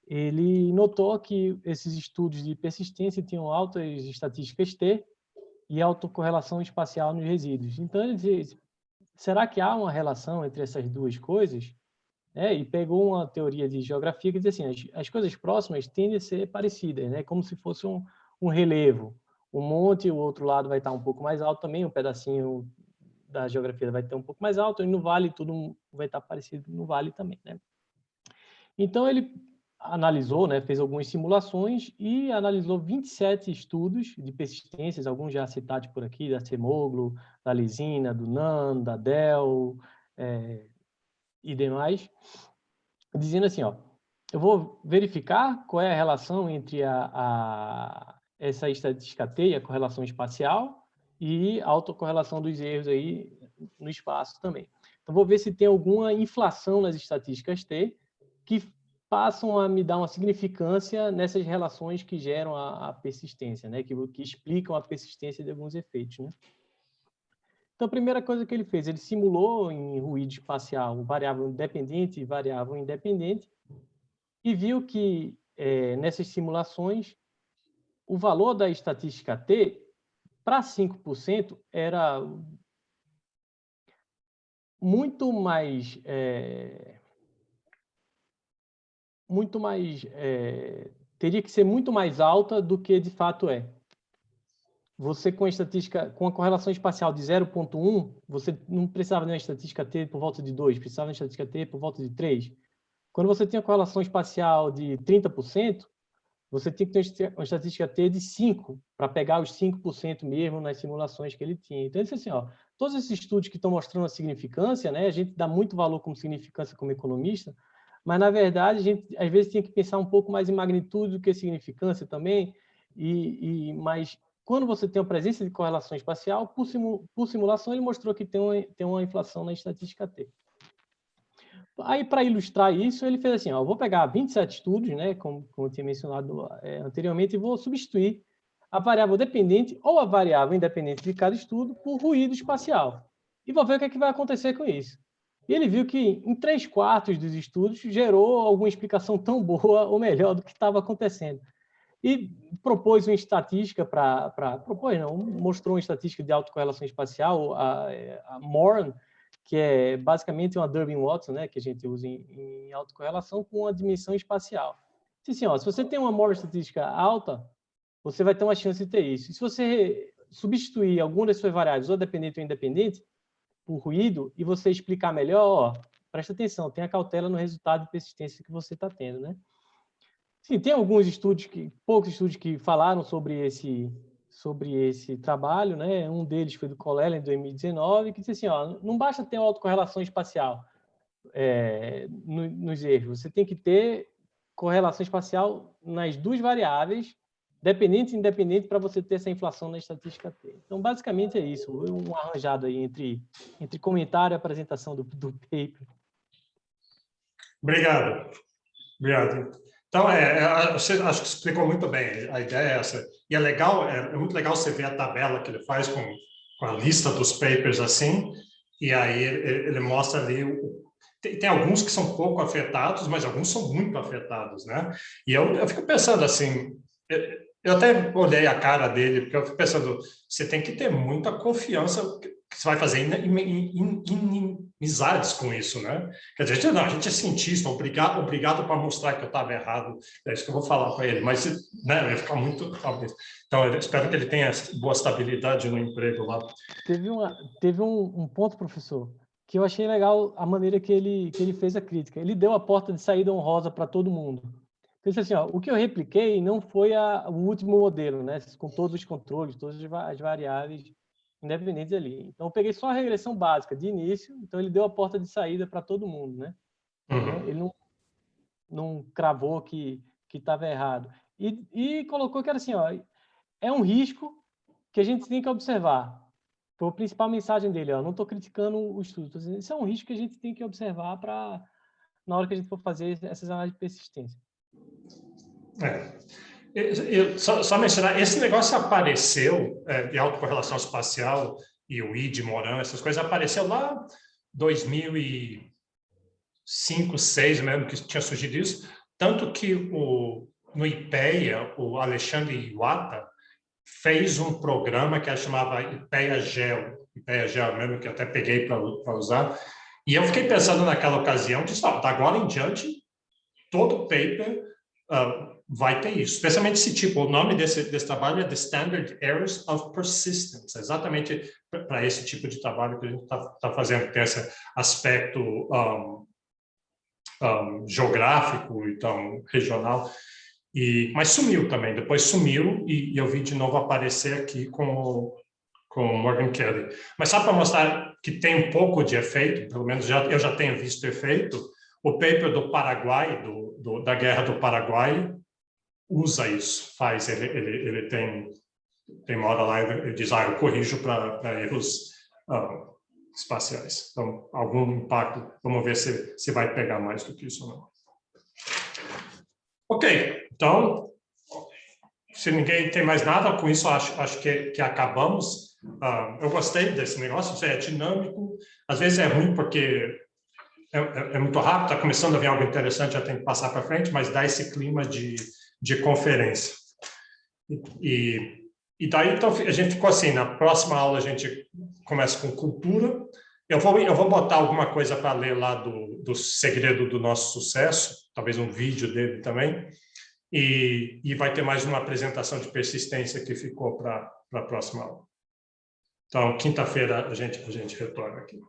Ele notou que esses estudos de persistência tinham altas estatísticas T e autocorrelação espacial nos resíduos. Então, ele disse, será que há uma relação entre essas duas coisas? E pegou uma teoria de geografia que diz assim, as coisas próximas tendem a ser parecidas, né? Como se fosse um relevo. Um monte, o outro lado vai estar um pouco mais alto também, um pedacinho da geografia vai ter um pouco mais alto, e no vale tudo vai estar parecido no vale também, né? Então, ele analisou, né, fez algumas simulações e analisou 27 estudos de persistências, alguns já citados por aqui, da Acemoglu, da Lisina, do NAN, da Dell e demais, dizendo assim, ó, eu vou verificar qual é a relação entre essa estatística T e a correlação espacial e a autocorrelação dos erros aí no espaço também. Então, vou ver se tem alguma inflação nas estatísticas T que passam a me dar uma significância nessas relações que geram a persistência, né? Que explicam a persistência de alguns efeitos, né? Então, a primeira coisa que ele fez, ele simulou em ruído espacial variável dependente e variável independente e viu que, nessas simulações, o valor da estatística T, para 5%, era muito mais... teria que ser muito mais alta do que de fato é. Você com a correlação espacial de 0,1, você não precisava de uma estatística T por volta de 2, precisava de uma estatística T por volta de 3. Quando você tem a correlação espacial de 30%, você tem que ter uma estatística T de 5, para pegar os 5% mesmo nas simulações que ele tinha. Então, ele disse assim, ó, todos esses estudos que estão mostrando a significância, né, a gente dá muito valor como significância como economista, mas, na verdade, a gente, às vezes, tem que pensar um pouco mais em magnitude do que significância também, mas quando você tem a presença de correlação espacial, por simulação, ele mostrou que tem uma inflação na estatística T. Aí, para ilustrar isso, ele fez assim, ó, eu vou pegar 27 estudos, né, como eu tinha mencionado anteriormente, e vou substituir a variável dependente ou a variável independente de cada estudo por ruído espacial. E vou ver o que é que vai acontecer com isso. E ele viu que em 3/4 dos estudos gerou alguma explicação tão boa ou melhor do que estava acontecendo. E propôs uma estatística mostrou uma estatística de autocorrelação espacial, a MORN, que é basicamente uma Durbin-Watson, né, que a gente usa em autocorrelação com uma dimensão espacial. Assim, ó, se você tem uma MORN estatística alta, você vai ter uma chance de ter isso. E se você substituir alguma das suas variáveis, ou dependente ou independente, por ruído, e você explicar melhor, ó, presta atenção, tenha cautela no resultado de persistência que você está tendo, né? Sim, tem alguns estudos, poucos estudos que falaram sobre esse trabalho, né? Um deles foi do Colella, em 2019, que disse assim, ó, não basta ter uma autocorrelação espacial nos erros, você tem que ter correlação espacial nas duas variáveis, dependente e independente, para você ter essa inflação na estatística T. Então, basicamente é isso, um arranjado aí entre comentário e apresentação do paper. Obrigado. Então, você acho que explicou muito bem, a ideia é essa. E é muito legal você ver a tabela que ele faz com a lista dos papers assim, e aí ele mostra ali, tem alguns que são pouco afetados, mas alguns são muito afetados, né? E eu fico pensando assim, Eu até olhei a cara dele, porque eu fico pensando, você tem que ter muita confiança que você vai fazer inimizades com isso, né? Quer dizer, não, a gente é cientista, obrigado para mostrar que eu estava errado. É isso que eu vou falar para ele, mas né, vai ficar muito... Então, eu espero que ele tenha boa estabilidade no emprego lá. Teve um ponto, professor, que eu achei legal a maneira que ele fez a crítica. Ele deu a porta de saída honrosa para todo mundo. Ele disse assim, ó, o que eu repliquei não foi o último modelo, né, com todos os controles, todas as variáveis independentes ali. Então, eu peguei só a regressão básica de início, então ele deu a porta de saída para todo mundo, né? Ele não cravou que estava errado. E colocou que era assim, ó, é um risco que a gente tem que observar. Foi a principal mensagem dele, ó, não estou criticando o estudo, tô dizendo, isso é um risco que a gente tem que observar na hora que a gente for fazer essas análises de persistência. Só mencionar, esse negócio apareceu, de autocorrelação espacial e o I de Moran, essas coisas, apareceu lá 2005, 2006 mesmo, que tinha surgido isso, tanto que no IPEA, o Alexandre Iwata fez um programa que chamava IPEA Gel mesmo, que eu até peguei para usar, e eu fiquei pensando naquela ocasião, que da agora em diante, todo paper vai ter isso, especialmente esse tipo, o nome desse trabalho é The Standard Errors of Persistence, exatamente para esse tipo de trabalho que a gente está fazendo, que tem esse aspecto geográfico, então, regional, mas sumiu também, depois sumiu e eu vi de novo aparecer aqui com o Morgan Kelly. Mas só para mostrar que tem um pouco de efeito, pelo menos eu já tenho visto efeito, o paper do Paraguai, da Guerra do Paraguai, usa isso, ele tem uma hora lá, ele diz, eu corrijo para erros espaciais. Então, algum impacto, vamos ver se vai pegar mais do que isso ou não. Ok, então, se ninguém tem mais nada, com isso acho que acabamos. Eu gostei desse negócio, é dinâmico, às vezes é ruim porque é muito rápido, está começando a vir algo interessante, já tem que passar para frente, mas dá esse clima de conferência. E daí, então, a gente ficou assim, na próxima aula a gente começa com cultura. Eu vou botar alguma coisa para ler lá do segredo do nosso sucesso, talvez um vídeo dele também, e vai ter mais uma apresentação de persistência que ficou para a próxima aula. Então, quinta-feira a gente retorna aqui.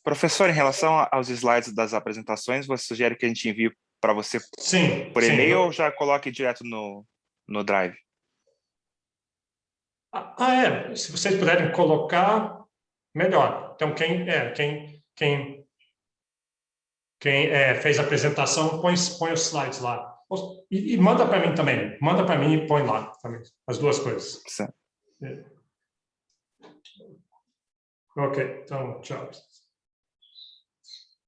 Professor, em relação aos slides das apresentações, você sugere que a gente envie para você por e-mail ou já coloque direto no Drive? Se vocês puderem colocar, melhor. Então, quem fez a apresentação, põe os slides lá. E manda para mim também. Manda para mim e põe lá também. As duas coisas. Certo. Ok, então, tchau.